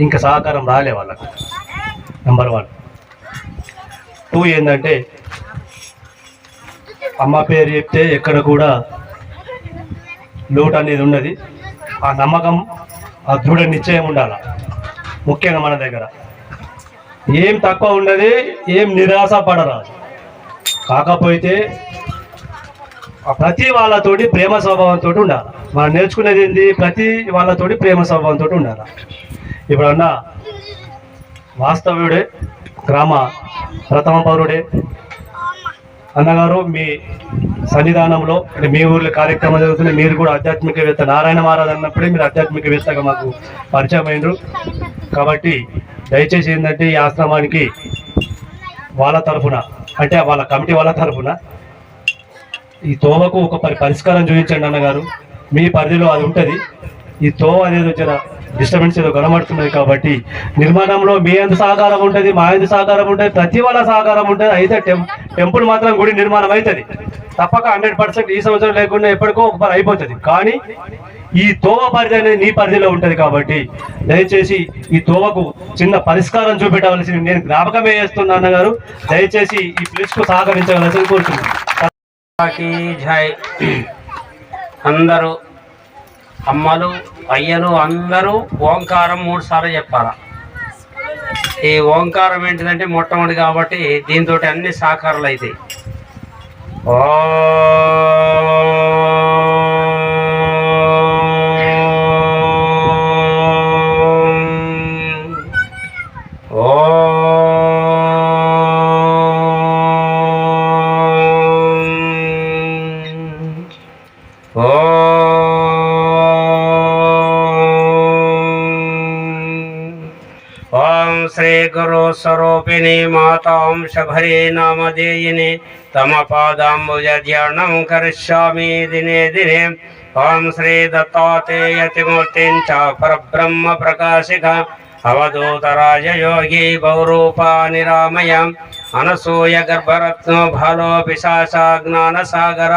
ఇంకా సహకారం రాలే వాళ్ళకు. నెంబర్ 1. 2 ఏంటంటే అమ్మ పేరు చెప్తే ఎక్కడ కూడా లోటు అనేది ఉన్నది. ఆ నమ్మకం, ఆ దృఢ నిశ్చయం ఉండాలి. ముఖ్యంగా మన దగ్గర ఏం తక్కువ ఉండదు, ఏం నిరాశ పడరాదు. కాకపోతే ప్రతి వాళ్ళతోటి ప్రేమ స్వభావంతో ఉండాలి. మనం నేర్చుకునేది ఏంది? ప్రతి వాళ్ళతోటి ప్రేమ స్వభావంతో ఉండాలి. ఇప్పుడన్న వాస్తవ్యుడే, గ్రామ ప్రథమ పౌరుడే అన్నగారు మీ సన్నిధానంలో అంటే మీ ఊర్లో కార్యక్రమం జరుగుతుంది. మీరు కూడా ఆధ్యాత్మికవేత్త, నారాయణ మహారాజ్ అన్నప్పుడే మీరు ఆధ్యాత్మికవేత్తగా మాకు పరిచయం అయినరు. కాబట్టి దయచేసి ఏంటంటే ఈ ఆశ్రమానికి వాళ్ళ తరఫున అంటే వాళ్ళ కమిటీ వాళ్ళ తరఫున ఈ తోవకు ఒక పరిష్కారం చూపించండి అన్నగారు. మీ పరిధిలో అది ఉంటుంది. ఈ తోవ అనేది జర డిస్టర్బెన్స్ ఏదో కనబడుతున్నది కాబట్టి నిర్మాణంలో మీ ఎంత సహకారం ఉంటుంది, మా ఎంత సహకారం ఉంటుంది, ప్రతి వాళ్ళ సహకారం ఉంటుంది. అయితే టెంపుల్ మాత్రం గుడి నిర్మాణం అవుతుంది తప్పక 100%. ఈ సంవత్సరం లేకుండా ఎప్పటికో ఒకసారి అయిపోతుంది. కానీ ఈ తోవ పరిధి అనేది నీ పరిధిలో ఉంటుంది కాబట్టి దయచేసి ఈ తోవకు చిన్న పరిష్కారం చూపెట్టవలసింది నేను జ్ఞాపకమే చేస్తున్నా అన్నగారు. దయచేసి ఈ ప్లేస్కు సహకరించవలసింది కోరుతున్నాను. జై. అందరూ అమ్మలు అయ్యలు అందరూ ఓంకారం 3 సార్లు చెప్పాలా. ఈ ఓంకారం ఏంటిదంటే మొట్టమొదటి కాబట్టి దీంతో అన్ని సాకారాలు అవుతాయి. శ్రీ గురు స్వరూపిణి మాతాం శబరి నామధేయిని తమ పాదాంబుజ ధ్యానం కరిష్యామి దినే దినే. ఓం శ్రీ దత్తాత్రేయతిమూర్తిం చ పరబ్రహ్మ ప్రకాశిక అవధూతరాజయోగి బహురూపా నిరామయ అనసూయ గర్భరత్నో భాలో పిశాచ జ్ఞాన సాగర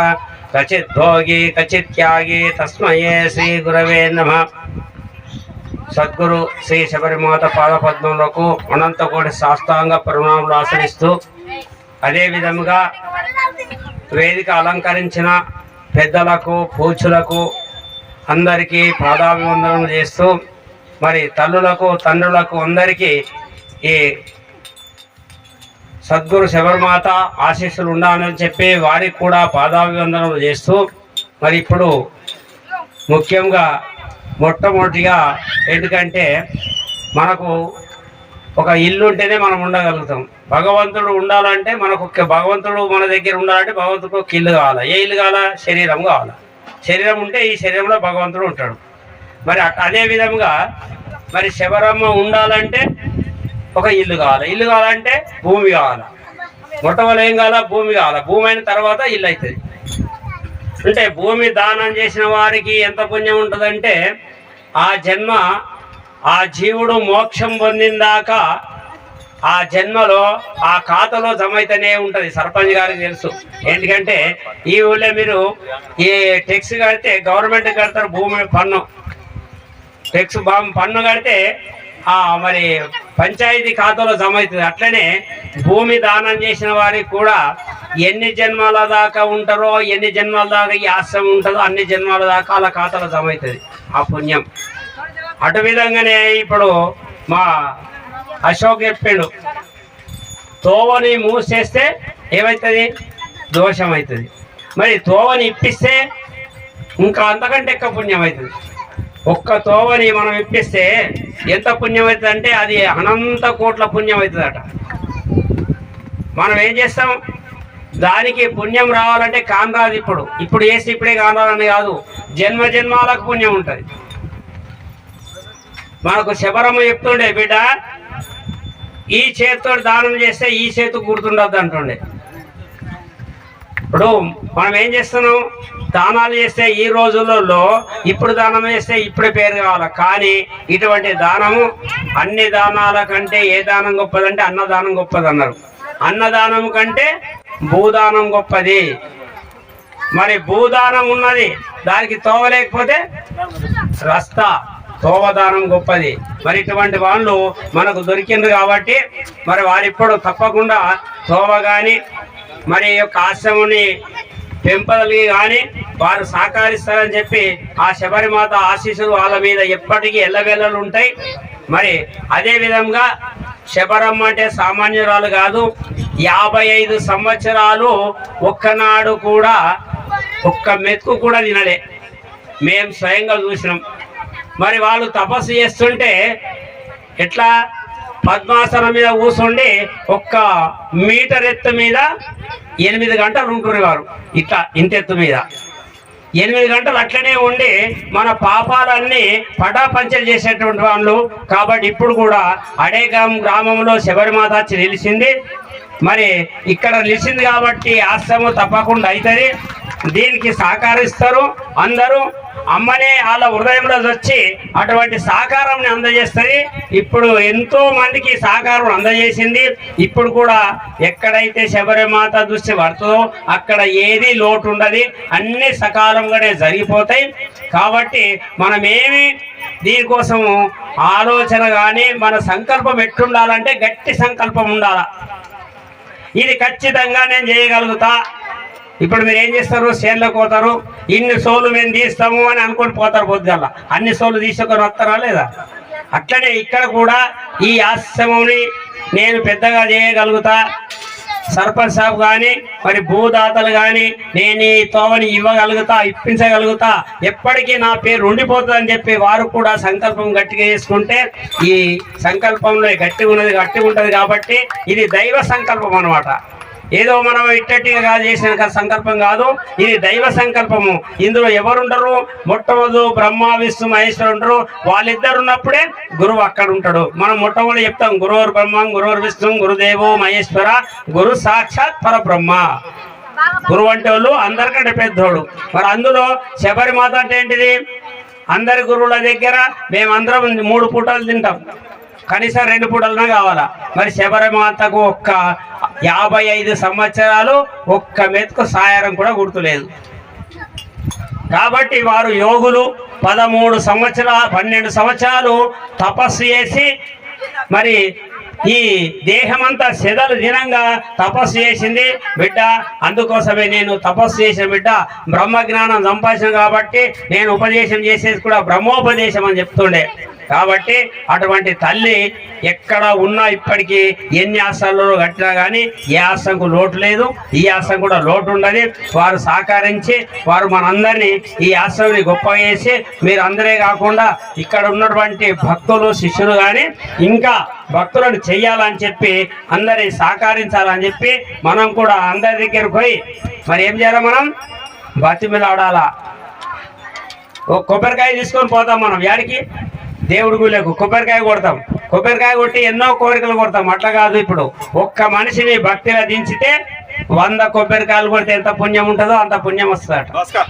కచిత్ భోగి కచిత్ త్యాగి తస్మయే శ్రీ గురవే నమః. సద్గురు శ్రీ శబరిమాత పాదపద్మములకు అనంతకోటి సాష్టాంగ ప్రణామాలు ఆచరిస్తూ అదే విధముగా వేదిక అలంకరించిన పెద్దలకు పూజలకు అందరికీ పాదాభివందనం చేస్తూ మరి తల్లులకు తండ్రులకు అందరికీ ఈ సద్గురు శబరిమాత ఆశీస్సులు ఉండాలని చెప్పి వారికి కూడా పాదాభివందనం చేస్తూ మరి ఇప్పుడు ముఖ్యంగా మొట్టమొదటిగా ఎందుకంటే మనకు ఒక ఇల్లు ఉంటేనే మనం ఉండగలుగుతాం. భగవంతుడు ఉండాలంటే మనకు భగవంతుడు మన దగ్గర ఉండాలంటే భగవంతుడికి ఒక ఇల్లు కావాలి. ఏ ఇల్లు కావాలా? శరీరం కావాలి. శరీరం ఉంటే ఈ శరీరంలో భగవంతుడు ఉంటాడు. మరి అదే విధంగా మరి శబరమ్మ ఉండాలంటే ఒక ఇల్లు కావాలి. ఇల్లు కావాలంటే భూమి కావాలి. మొట్టమొదటి ఏం కావాలా? భూమి కావాలి. భూమి అయిన తర్వాత ఇల్లు అవుతుంది. అంటే భూమి దానం చేసిన వారికి ఎంత పుణ్యం ఉంటుందంటే ఆ జన్మ ఆ జీవుడు మోక్షం పొందిందాకా ఆ జన్మలో ఆ ఖాతాలో జమ అయితేనే ఉంటుంది. సర్పంచ్ గారికి తెలుసు. ఎందుకంటే ఈ ఊళ్ళో మీరు ఈ టెక్స్ కడితే గవర్నమెంట్ కడతారు భూమి పన్ను. టెక్స్ పన్ను కడితే మరి పంచాయతీ ఖాతాలో జమ అవుతుంది. అట్లనే భూమి దానం చేసిన వారికి కూడా ఎన్ని జన్మాల దాకా ఉంటారో, ఎన్ని జన్మాల దాకా ఈ ఆశ్రమం ఉంటుందో అన్ని జన్మాల దాకా అలా ఖాతాలో జమ అవుతుంది ఆ పుణ్యం. అటు విధంగానే ఇప్పుడు మా అశోక్ చెప్పిండు, తోవని మూసేస్తే ఏమవుతుంది? దోషం అవుతుంది. మరి తోవని ఇప్పిస్తే ఇంకా అంతకంటే ఎక్కువ పుణ్యం అవుతుంది. ఒక్క తోవని మనం ఇప్పిస్తే ఎంత పుణ్యం అవుతుంది అంటే అది అనంత కోట్ల పుణ్యం అవుతుందట. మనం ఏం చేస్తాం? దానికి పుణ్యం రావాలంటే కానరాదు. ఇప్పుడు వేసి ఇప్పుడే కానరాదని కాదు, జన్మ జన్మాలకు పుణ్యం ఉంటుంది. మనకు శబరమ్మ చెప్తుండే, బిడ్డ ఈ చేతితో దానం చేస్తే ఈ చేతు గుర్తుండద్దు అంటుండే. ఇప్పుడు మనం ఏం చేస్తున్నాం? దానాలు చేస్తే ఈ రోజులలో ఇప్పుడు దానం చేస్తే ఇప్పుడే పేరు కావాలి. కానీ ఇటువంటి దానము అన్ని దానాల కంటే ఏ దానం గొప్పదంటే అన్నదానం గొప్పది అన్నారు. అన్నదానం కంటే భూదానం గొప్పది. మరి భూదానం ఉన్నది, దానికి తోవలేకపోతే రస్తా తోవదానం గొప్పది. మరి ఇటువంటి వాళ్ళు మనకు దొరికింది కాబట్టి మరి వారిప్పుడు తప్పకుండా తోవ కానీ మరి యొక్క ఆశ్రముని పెంపదలిగి కానీ వారు సహకరిస్తారని చెప్పి ఆ శబరిమాత ఆశీస్సులు వాళ్ళ మీద ఎప్పటికీ ఎల్లవెల్లలు ఉంటాయి. మరి అదే విధంగా శబరమ్మ అంటే సామాన్యురాలు కాదు. 55 సంవత్సరాలు ఒక్కనాడు కూడా ఒక్క మెతుకు కూడా తినలే. మేము స్వయంగా చూసినాం. మరి వాళ్ళు తపస్సు చేస్తుంటే ఎట్లా పద్మాసనం మీద కూర్చుండి ఒక్క మీటర్ ఎత్తు మీద 8 గంటలు ఉంటున్నారు వారు. ఇట్లా ఇంతెత్తు మీద 8 గంటలు అట్లనే ఉండి మన పాపాలన్నీ పటాపంచలు చేసేటువంటి వాళ్ళు. కాబట్టి ఇప్పుడు కూడా అడేగాం గ్రామంలో శబరిమాత వచ్చి నిలిచింది. మరి ఇక్కడ నిలిచింది కాబట్టి ఆశ్రమం తప్పకుండా అవుతుంది. దీనికి సహకరిస్తారు అందరూ. అమ్మనే వాళ్ళ హృదయంలో వచ్చి అటువంటి సహకారం అందజేస్తుంది. ఇప్పుడు ఎంతో మందికి సహకారం అందజేసింది. ఇప్పుడు కూడా ఎక్కడైతే శబరిమాత దృష్టి పడుతుందో అక్కడ ఏది లోటు ఉండదు, అన్ని సకాలంగానే జరిగిపోతాయి. కాబట్టి మనమేమి దీనికోసము ఆలోచన కానీ మన సంకల్పం ఎట్టుండాలంటే గట్టి సంకల్పం ఉండాలా. ఇది ఖచ్చితంగా నేను చేయగలుగుతా. ఇప్పుడు మీరు ఏం చేస్తారు, చేనులోకి పోతారు, ఇన్ని సోలు మేము తీస్తాము అని అనుకొని పోతారు. పొద్దుగల అన్ని సోలు తీసుకొని వస్తారా లేదా? అట్లనే ఇక్కడ కూడా ఈ ఆశ్రమంని నేను పెద్దగా చేయగలుగుతా. సర్పంచ్ సాబ్ కానీ మరి భూదాతలు కానీ నేను ఈ తోవని ఇవ్వగలుగుతా, ఇప్పించగలుగుతా, ఎప్పటికీ నా పేరు ఉండిపోతుంది అని చెప్పి వారు కూడా సంకల్పం గట్టిగా చేసుకుంటే ఈ సంకల్పంలో గట్టిగా ఉంటుంది. కాబట్టి ఇది దైవ సంకల్పం అన్నమాట. ఏదో మనం ఇట్టటిగా చేసిన సంకల్పం కాదు, ఇది దైవ సంకల్పము. ఇందులో ఎవరుండరు? మొట్టమొదటి బ్రహ్మ విష్ణు మహేశ్వరు ఉంటారు. వాళ్ళిద్దరు ఉన్నప్పుడే గురువు అక్కడ ఉంటాడు. మనం మొట్టమొదటి చెప్తాం గురువురు బ్రహ్మం గురువురు విష్ణు గురుదేవో మహేశ్వర గురు సాక్షాత్ పరబ్రహ్మ. గురువు అంటే వాళ్ళు అందరికంటే పెద్దోడు. మరి అందులో శబరిమాత అంటే ఏంటిది? అందరి గురువుల దగ్గర మేమందరం 3 పూటలు తింటాం, కనీసం 2 పూటలనే కావాలా. మరి శబరిమాతకు ఒక్క 55 సంవత్సరాలు ఒక్క మెతుకు సాయారం కూడా గుర్తులేదు. కాబట్టి వారు యోగులు 12 సంవత్సరాలు తపస్సు చేసి మరి ఈ దేహమంతా సెదలు దినంగా తపస్సు చేసింది బిడ్డ. అందుకోసమే నేను తపస్సు చేసిన బిడ్డ బ్రహ్మజ్ఞానం సంపాదించిన కాబట్టి నేను ఉపదేశం చేసేది కూడా బ్రహ్మోపదేశం అని చెప్తుండే. కాబట్టి అటువంటి తల్లి ఎక్కడ ఉన్నా ఇప్పటికీ ఎన్ని ఆశ్రమాలలో కట్టినా కానీ ఏ ఆశ్రమంకు లోటు లేదు, ఈ ఆశ్రమం కూడా లోటు ఉండదు. వారు సహకరించి వారు మనందరినీ ఈ ఆశ్రమాన్ని గొప్ప చేసి మీరు అందరే కాకుండా ఇక్కడ ఉన్నటువంటి భక్తులు శిష్యులు కానీ ఇంకా భక్తులను చెయ్యాలని చెప్పి అందరి సహకరించాలని చెప్పి మనం కూడా అందరి దగ్గరకు పోయి మరి ఏం చేయాలి, మనం బతిమిలాడాలా. ఓ కొబ్బరికాయ తీసుకొని పోతాం మనం యాడికి, దేవుడి గుళ్ళకు కొబ్బరికాయ కొడతాం. కొబ్బరికాయ కొట్టి ఎన్నో కోరికలు కొడతాం. అట్లా కాదు, ఇప్పుడు ఒక్క మనిషిని భక్తిలో దించితే 100 కొబ్బరికాయలు కొడితే ఎంత పుణ్యం ఉంటుందో అంత పుణ్యం వస్తుందట.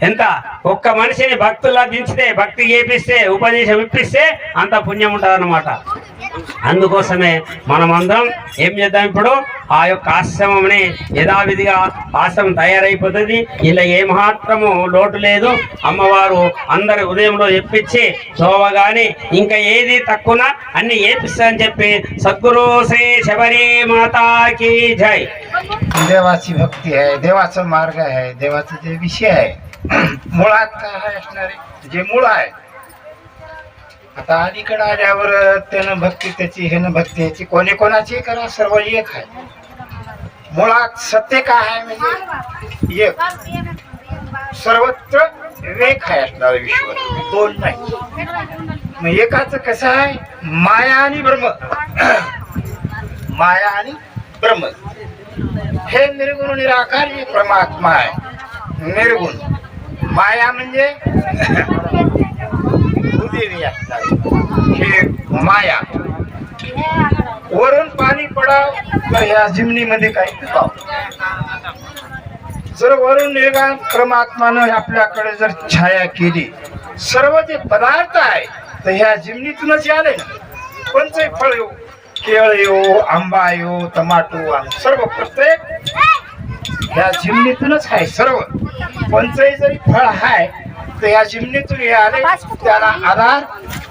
ఎంత ఒక్క మనిషిని భక్తుల్లా దించితే, భక్తి చేపిస్తే, ఉపదేశం ఇప్పిస్తే అంత పుణ్యం ఉంటుంది అన్నమాట. అందుకోసమే మనమందరం ఏం చేద్దాం, ఇప్పుడు ఆ యొక్క ఆశ్రమంని యథావిధిగా ఆశ్రమం తయారైపోతుంది. ఇలా ఏమాత్రము లోటు లేదు. అమ్మవారు అందరి ఉదయంలో చెప్పించి శోభ కానీ ఇంకా ఏది తక్కువ అన్ని ఏపిస్తారని చెప్పి సద్గురు శ్రీ శబరి మాతాకి జై. देवाची भक्ती आहे, देवाचा मार्ग आहे, देवाचा जे विषय आहे मुळात काय असणारे जे मूळ आहे. आता अलीकडे आल्यावर त्यानं भक्ती त्याची हेनं भक्ती याची कोणी कोणाची करा, सर्व एक आहे. मुळात सत्य काय आहे म्हणजे एक, सर्वत्र एक आहे असणार विश्व, 2 नाही. मग एकाच कसं आहे, माया आणि ब्रह्म. माया आणि ब्रह्म हे निर्गुण निराकार जे परमात्मा आहे. निर्गुण माया म्हणजे भूदेवी असतात, हे माया. वरून पाणी पडाव तर ह्या जिमनीमध्ये काही पिकाव. जर वरून निर्गुण परमात्मानं आपल्याकडे जर छाया केली, सर्व जे पदार्थ आहे तर ह्या जिमनीतूनच आले ना. कोणते फळ येऊ, केळ येऊ, आंबा येऊ, टमाटो, सर्व प्रत्येक ह्या जिमनीतूनच आहे. सर्व कोणतंही जरी फळ आहे तर ह्या जिमनीतून हे आले. त्याला आधार,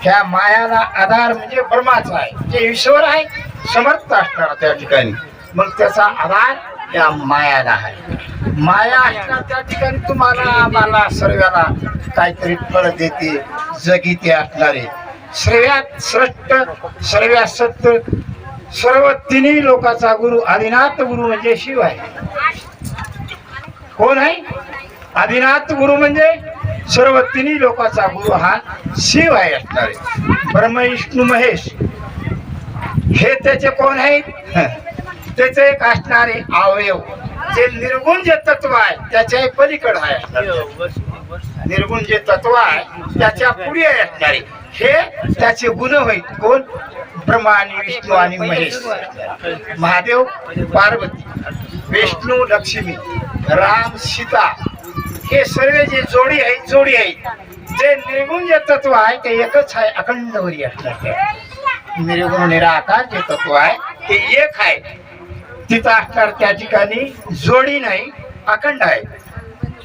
ह्या मायाला आधार म्हणजे ब्रह्माचा आहे, जे ईश्वर आहे, समर्थ असणार त्या ठिकाणी. मग त्याचा आधार या मायाला आहे. माया असणार त्या ठिकाणी तुम्हाला आम्हाला सर्वांना काहीतरी फळ देते, जगीते असणारे. सर्वात श्रेष्ठ, सर्वात सत्य, सर्व 3 लोकांचा गुरु आदिनाथ गुरु म्हणजे शिव आहे. कोण आहे? आदिनाथ गुरु म्हणजे सर्व तिन्ही लोकांचा गुरु हा शिव आहे असणारे ब्रह्म विष्णू महेश हे त्याचे कोण आहेत त्याचे एक असणारे अवयव जे निर्गुण जे तत्व आहे त्याच्या पलीकड आहे निर्गुण जे तत्व आहे त्याच्या पुढे आहे असणारे हे त्याचे गुण होईल कोण ब्रह्मा आणि विष्णू आणि महेश महादेव पार्वती विष्णू लक्ष्मी राम सीता हे सर्व जे जोडी आहेत जे निर्गुण जे तत्व आहे ते एकच आहे अखंड वरी असणार निर्गुण निराकार जे तत्व आहे ते एक आहे तिथं असणार त्या ठिकाणी जोडी नाही अखंड आहे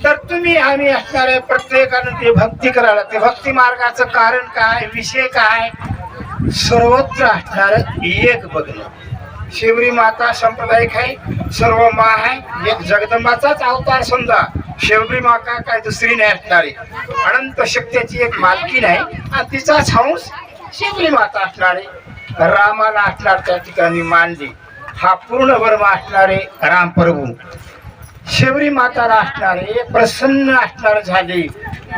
तर तुम्ही आम्ही असणारे प्रत्येकानं ते भक्ती करायला ते भक्ती मार्गाचं कारण काय विषय काय सर्वत्र असणार एक बघणं शिवरी माता संप्रदायिक आहे सर्व मा आहे एक जगदंबाचाच अवतार समजा शिवरी माता काय दुसरी नाही असणारी अनंत शक्तीची एक मालकी नाही आणि तिचाच हंस शिवरी माता असणारे रामाला असणार त्या ठिकाणी मानली हा पूर्ण वर्म असणारे राम प्रभू शिवरी माताला असणारे प्रसन्न असणार झाले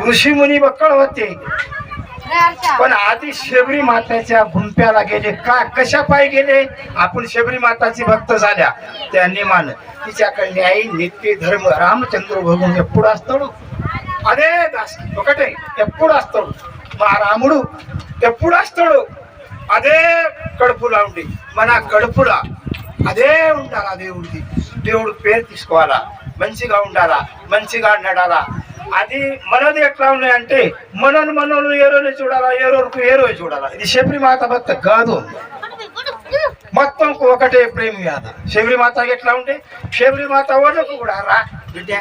ऋषीमुनी बक्कळ होते पण आधी शबरी माताच्या गुंप्याला गेले का कशा पायी गेले आपण शबरी माताची भक्त झाल्या त्या नियमानं तिच्याकडे आई नित्य धर्म रामचंद्र भगवान एప్పుడు వస్తాడు అదే దాస్ ఒకటే ఎప్పుడు వస్తాడు మా రాముడు ఎప్పుడు వస్తాడు అదే కడుపులా ఉండి మన కడుపులా అదే ఉండాలా దేవుడిది దేవుడు పేరు తీసుకోవాలా మంచిగా ఉండాలా మంచిగా నడాలా అది మనది ఎట్లా ఉన్నాయంటే మనను ఏ రోజు చూడాలా ఏ రోజుకు ఏ రోజు చూడాలా ఇది శబరి మాత భక్త కాదు మొత్తం ఒకటే ప్రేమ వ్యాధ శబరి మాత ఎట్లా ఉంటే శబరి మాత వాళ్ళకు కూడా రా బిడ్డ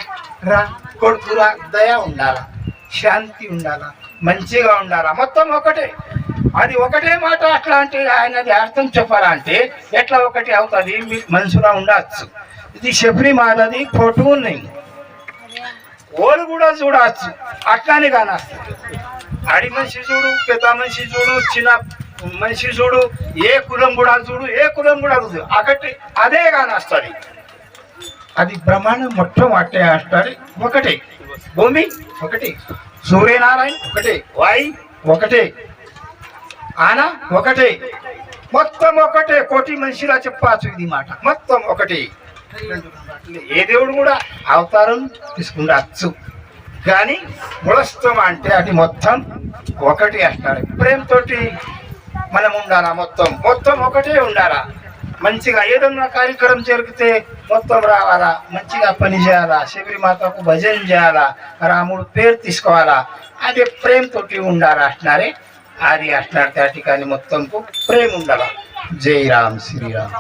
రా కొడుకురా దయ ఉండాలా శాంతి ఉండాలా మంచిగా ఉండాలా మొత్తం ఒకటే అది ఒకటే మాట అట్లా అంటే ఆయనది అర్థం చెప్పాలంటే ఎట్లా ఒకటి అవుతుంది మీకు మనసులో ఉండొచ్చు ఇది శబరి మాతది ఫోటో ఉన్నాయి ఓళ్ళు కూడా చూడవచ్చు అట్లానే కానొస్తుంది ఆడి మనిషి చూడు పెద్ద మనిషి చూడు చిన్న మనిషి చూడు ఏ కులం కూడా చూడు ఏ కులం కూడా చూడు అక్కడి అదే కానొస్తుంది అది బ్రహ్మాండం మొట్టమొదటి అంటారు ఒకటే భూమి ఒకటే సూర్యనారాయణ ఒకటే వాయు ఒకటే ఆన ఒకటే మొత్తం ఒకటే కోటి మనిషిలా చెప్పచ్చు ఇది మాట మొత్తం ఒకటే ఏ దేవుడు కూడా అవతారం తీసుకుండచ్చు కానీ మూలస్థం అంటే అది మొత్తం ఒకటి అంటారు ప్రేమతోటి మనం ఉండాలా మొత్తం ఒకటే ఉండాలా మంచిగా ఏదన్నా కార్యక్రమం జరిగితే మొత్తం రావాలా మంచిగా పని చేయాలా శబరి మాతకు భజన చేయాలా రాముడు పేరు తీసుకోవాలా అది ప్రేమతోటి ఉండాలా అంటున్నారే అది అంటున్నారు त्या ठिकाणी మొత్తంకు ప్రేమ ఉండాలా జై రామ్ శ్రీరామ్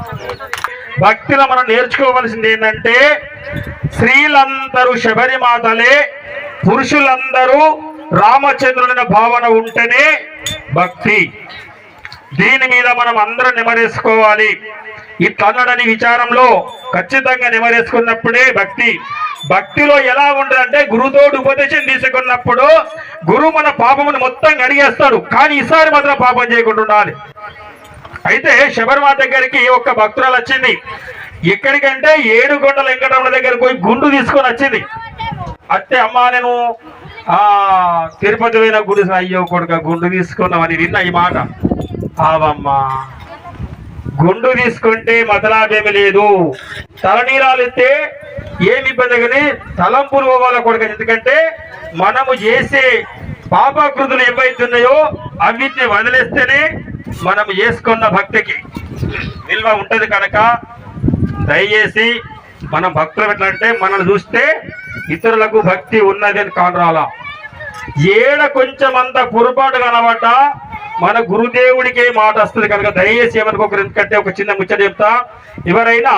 భక్తిలో మనం నేర్చుకోవలసింది ఏంటంటే స్త్రీలందరూ శబరిమాతలే పురుషులందరూ రామచంద్రుని భావన ఉంటేనే భక్తి దీని మీద మనం అందరం నెమరేసుకోవాలి ఈ తనడని విచారంలో ఖచ్చితంగా నెమరేసుకున్నప్పుడే భక్తి భక్తిలో ఎలా ఉంటుందంటే గురుతోడు ఉపదేశం తీసుకున్నప్పుడు గురువు మన పాపమును మొత్తం కడిగేస్తాడు కానీ ఈసారి మాత్రం పాపం చేయకుండా ఉండాలి అయితే శబరిమాత దగ్గరికి ఒక భక్తురాలు వచ్చింది ఎక్కడికంటే 7 కొండల వెంకటరమణ దగ్గరికి పోయి గుండు తీసుకొని వచ్చింది అత్తే అమ్మా నేను తిరుపతి పోయిన గుడి అయ్యో కొడుక గుండు తీసుకున్నామని విన్న ఈ మాట ఆవమ్మా గుండు తీసుకుంటే మతలాభేమి లేదు తలనీరాలు ఇస్తే ఏమి ఇబ్బంది కానీ తలంపులు పోవాల కొడుక ఎందుకంటే మనము చేసే పాపకృతులు ఏవైతున్నాయో అవిటిని వదిలేస్తేనే మనం చేసుకున్న భక్తికి విలువ ఉంటది కనుక దయచేసి మనం భక్తులు ఎట్లంటే మనల్ని చూస్తే ఇతరులకు భక్తి ఉన్నది అని కానరాలా ఏడ కొంచెం అంత పొరపాటు కనబడ్డ మన గురుదేవుడికే మాట వస్తుంది కనుక దయచేసి ఏమనుకోకరు ఎందుకంటే ఒక చిన్న ముచ్చట చెప్తా ఎవరైనా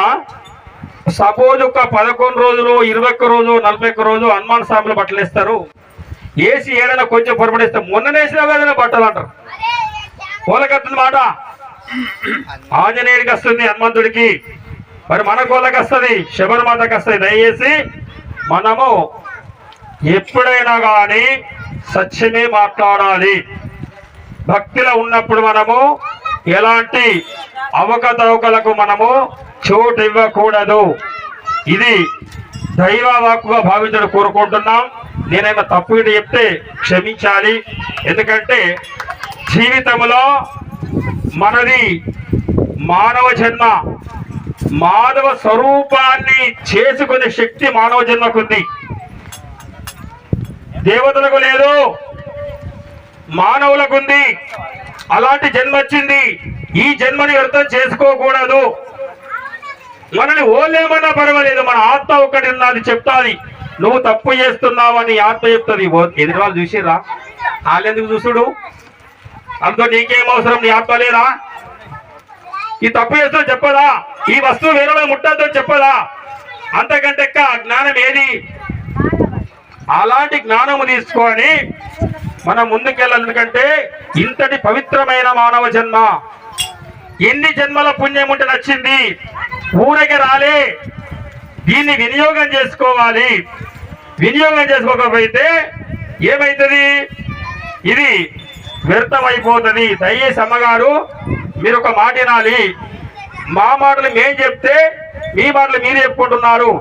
సపోజ్ ఒక 11 రోజులు 21 రోజు 41 రోజు హనుమాన్ స్వాములు బట్టలు వేస్తారు వేసి ఏడైనా కొంచెం పొరపడేస్తే మొన్ననేసినా కదా బట్టలు అంటారు వాళ్ళకి వస్తుంది మాట ఆంజనేయుడికి వస్తుంది హనుమంతుడికి మరి మన కోళ్ళకి వస్తుంది శబరిమాతకి వస్తుంది దయచేసి మనము ఎప్పుడైనా కానీ సత్యమే మాట్లాడాలి భక్తిలో ఉన్నప్పుడు మనము ఎలాంటి అవకతవకలకు మనము చోటు ఇవ్వకూడదు ఇది దైవ వాక్కుగా భావించడం కోరుకుంటున్నాం. నేనైనా తప్పు ఇటు చెప్తే క్షమించాలి. ఎందుకంటే జీవితంలో మనది మానవ జన్మ, మానవ స్వరూపాన్ని చేసుకునే శక్తి మానవ జన్మకుంది. దేవతలకు లేదు, మానవులకు ఉంది. అలాంటి జన్మ వచ్చింది. ఈ జన్మని అర్థం చేసుకోకూడదు. మనల్ని ఓలేమన్నా పర్వాలేదు, మన ఆత్మ ఒకటి ఉన్నది చెప్తాది. నువ్వు తప్పు చేస్తున్నావు అని ఆత్మ చెప్తుంది. ఎదురు వాళ్ళు చూసిరా, వాళ్ళెందుకు చూసుడు? అందులో నీకేం అవసరం? నీ ఆత్మ లేదా? ఈ తప్పు చేస్తా చెప్పదా? ఈ వస్తువు వేరే ముట్టద్దు చెప్పదా? అంతకంటే జ్ఞానం ఏది? అలాంటి జ్ఞానము తీసుకొని మనం ముందుకెళ్ళాలి. ఎందుకంటే ఇంతటి పవిత్రమైన మానవ జన్మ, ఎన్ని జన్మల పుణ్యం ఉంటే నచ్చింది, ఊరకి రాలే. దీన్ని వినియోగం చేసుకోవాలి. వినియోగం చేసుకోకపోతే ఏమైతుంది? ఇది వ్యర్థమైపోతుంది. దయచేసి అమ్మగారు మీరు ఒక మాట వినాలి. మా మాటలు మేము చెప్తే మీ మాటలు మీరు చెప్పుకుంటున్నారు.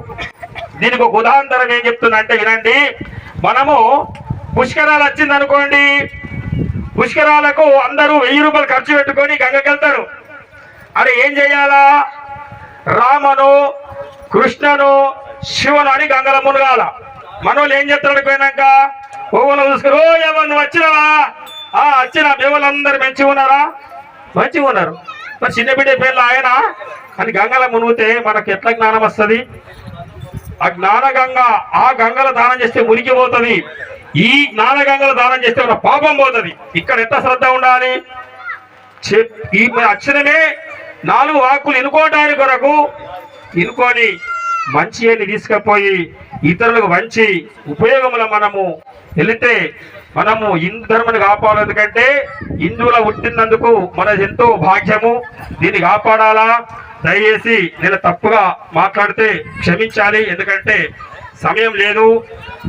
దీనికి ఒక ఉదాహరణ ఏం చెప్తున్నా అంటే వినండి. మనము పుష్కరాలు వచ్చింది అనుకోండి, పుష్కరాలకు అందరూ 1000 రూపాయలు ఖర్చు పెట్టుకొని గంగకెళ్తారు. అరే ఏం చెయ్యాలా? రామను, కృష్ణను, శివను అని గంగల మునగాల. మనోళ్ళు ఏం చెప్తారు? అనుకోయినాక పువ్వులు చూసుకుని, ఓ ఎవరు నువ్వు వచ్చినావా? వచ్చిన దేవుళ్ళందరూ మంచిగా ఉన్నారా? మంచిగా ఉన్నారు. మరి చిన్న బిడ్డ పేర్లు ఆయన అని గంగల మునిగితే మనకు ఎట్లా జ్ఞానం వస్తుంది? ఆ జ్ఞానగంగ, ఆ గంగల దానం చేస్తే మునిగిపోతుంది. ఈ జ్ఞానగంగల దానం చేస్తే మన పాపం పోతుంది. ఇక్కడ ఎంత శ్రద్ధ ఉండాలి? ఈ అక్షరమే 4 వాక్కులు ఎన్నుకోవటానికి కొరకు ఎన్నుకొని మంచి అని తీసుకుపోయి ఇతరులకు మంచి ఉపయోగముల మనము వెళితే మనము హిందూ ధర్మాన్ని కాపాడాలి. ఎందుకంటే హిందువుల పుట్టినందుకు మన ఎంతో భాగ్యము. దీన్ని కాపాడాలా. దయచేసి నేను తప్పుగా మాట్లాడితే క్షమించాలి. ఎందుకంటే సమయం లేదు.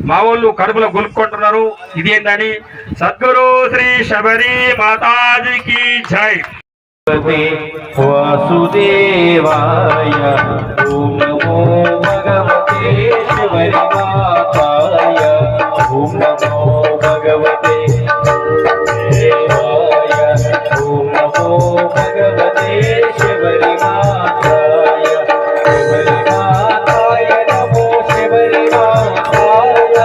మా వాళ్ళు కడుపులో గొలుపుకుంటున్నారు. ఇది ఏందని సద్గురు శ్రీ శబరి మాతాజీకి జై. వాసుదేవాయ ఓం నమో భగవతే శబరి మాతాయ ఓం నమో భగవతే దేవాయ ఓం నమో భగవతే శబరి మాతాయ శబరి మాతాయ నమో శబరి మాతాయ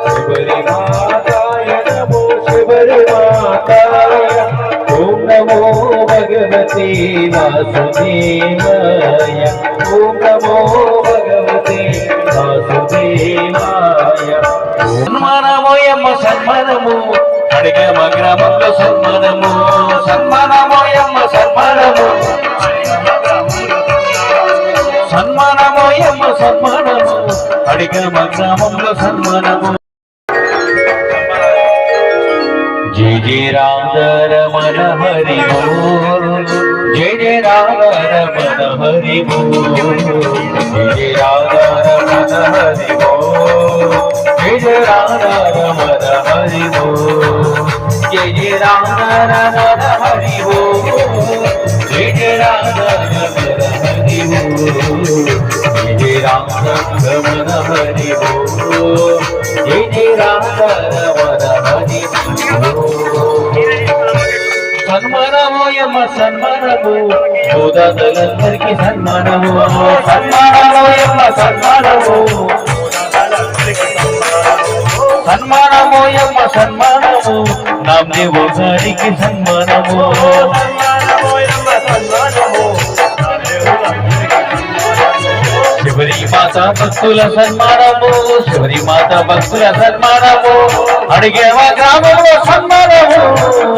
శబరి మాతాయ నమో శబరి మాతాయ ఓం నమో భగవతే వాసుదేవాయ ఓం నమో భగవతే వాసుదేవాయ. సన్మానమోయమ్మ సన్మానము అడిగమ గ్రామంలో సన్మానము. సన్మానమోయమ్మ సన్మానము సన్మానమోయమ్మ సన్మానము అడిగమ గ్రామంలో సన్మానము. జయ జయ రామ రమణ హరి బోల్, జయ జయ రామ రమణ హరి బోల్, జయ జయ రామ రమణ హరి బోల్, జయ జయ రామ రమణ హరి బోల్, జయ జయ రామ రమణ హరి బోల్, జయ జయ రామ రమణ హరి బోల్, జయ జయ రామ రమణ హరి బోల్, జయ జయ రామ రమణ హరి బోల్. సన్మానమోయమ్మ సన్మానము సోదరులందరికీ సన్మానము. సన్మానమోయమ్మ సన్మానము సన్మానమోయమ్మ సన్మానము నామదేవు గారికి సన్మానము. శబరి మాత భక్తుల సన్మానము శబరి మాత భక్తుల సన్మానము అడిగేవా గ్రామంలో సన్మానము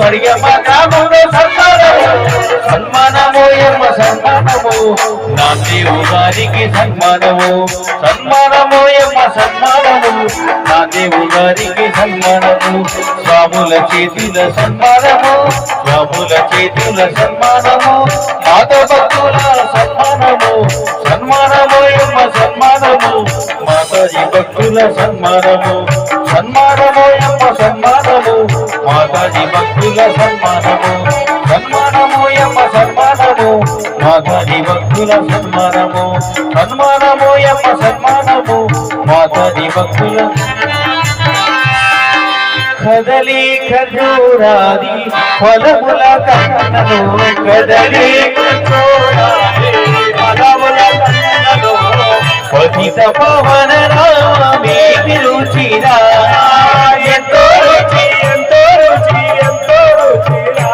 అడిగేవా గ్రామంలో సన్మానము. సన్మానమోయమ్మ సన్మానము నామదేవు గారికి సన్మానము. సన్మానమోయమ్మ సన్మానము నామదేవు గారికి సన్మానము. స్వాముల చేతుల సన్మానము స్వాముల చేతుల సన్మానము మాత భక్తుల సన్మానము. సన్మానమోయమ్మ సన్మానము మాతాజీ భక్తుల సన్మానము. సన్మానమోయమ్మ సన్మానము మాతాజీ భక్తుల సన్మానము. సన్మానమోయమ్మ సన్మానము మాతాజీ భక్తుల భక్తుల సన్మానము సన్మానము యమ్మ సన్మానము మాతాజీ భక్తుల కదలి ఖజూరాది ఫలముల కన్నను కదలి ఖజూరాది ఫలముల కన్నను పతిత పవన రామే రుచిరా ఎంతో రుచి ఎంతో రుచి ఎంతో రుచిరా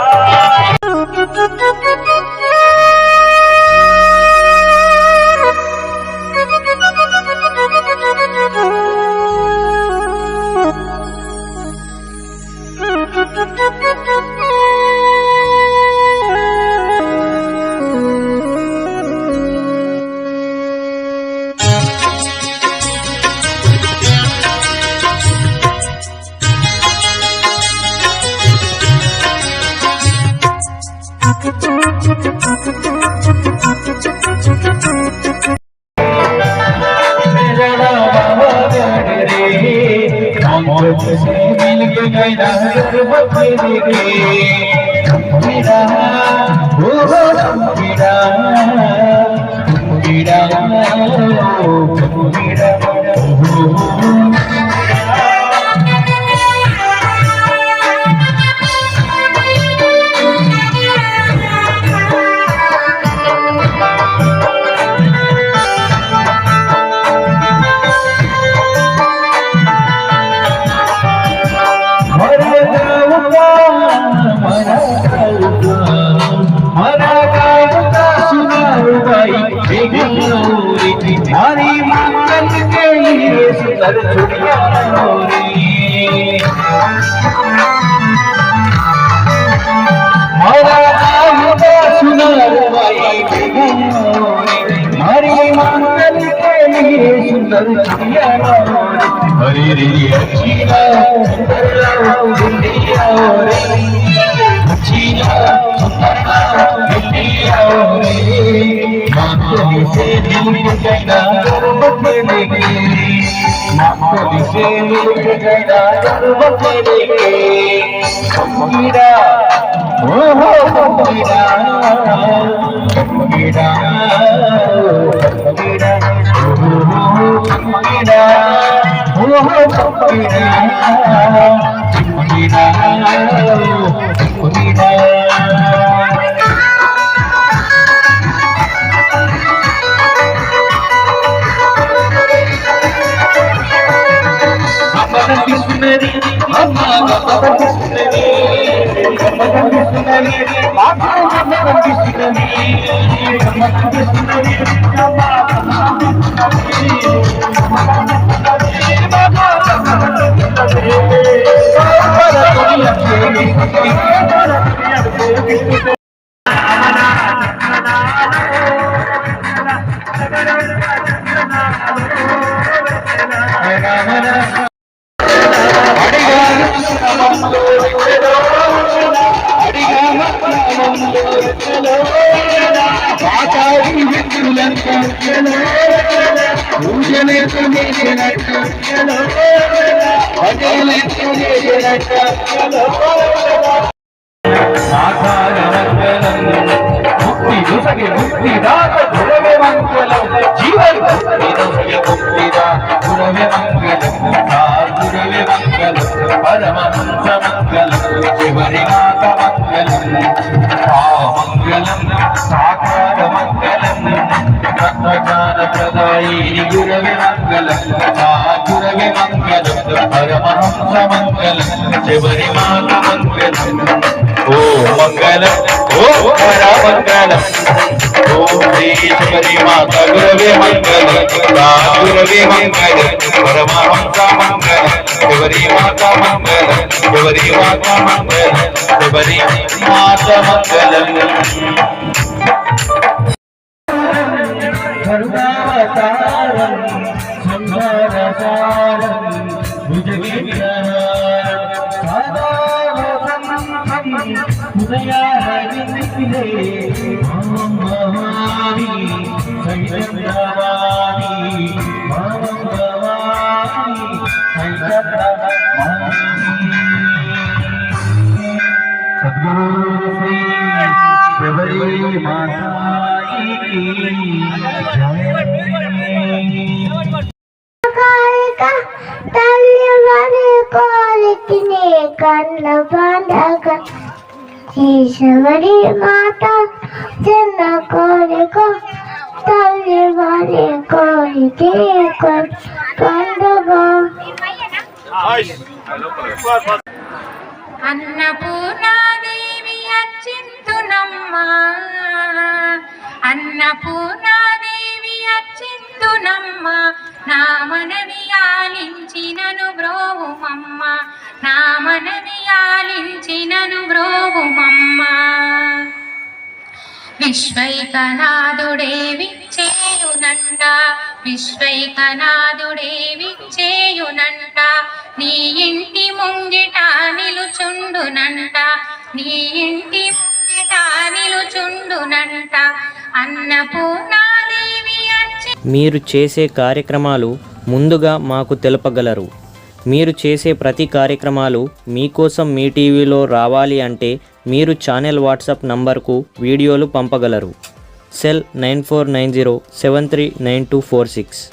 सद्गुरु श्री शबरी माता తల్లివని కోరికిని కళ్ళ పండగ శబరి మాత చిన్న కోరిక తల్లివని కోరికి పండగ అన్నపూర్ణాదేవి అచ్చింతునమ్మా అన్నపూర్ణాదేవి అచ్చింతునమ్మా నా మనవి ఆలించినను బ్రోవుమమ్మ నా మనవి ఆలించినను బ్రోవుమమ్మ విశ్వైకనాథుడే విచ్చేయునంట విశ్వైకనాథుడే విచ్చేయునంట నీ ఇంటి ముంగిట నిలుచుండునంట నీ ఇంటి ముంగిట నిలుచుండునంట అన్నపూర్ణాదేవి మీరు చేసే కార్యక్రమాలు ముందుగా మాకు తెలుపగలరు. మీరు చేసే ప్రతి కార్యక్రమాలు మీకోసం మీ టీవీలో రావాలి అంటే మీరు ఛానల్ వాట్సాప్ నంబర్కు వీడియోలు పంపగలరు. సెల్ 9490739246.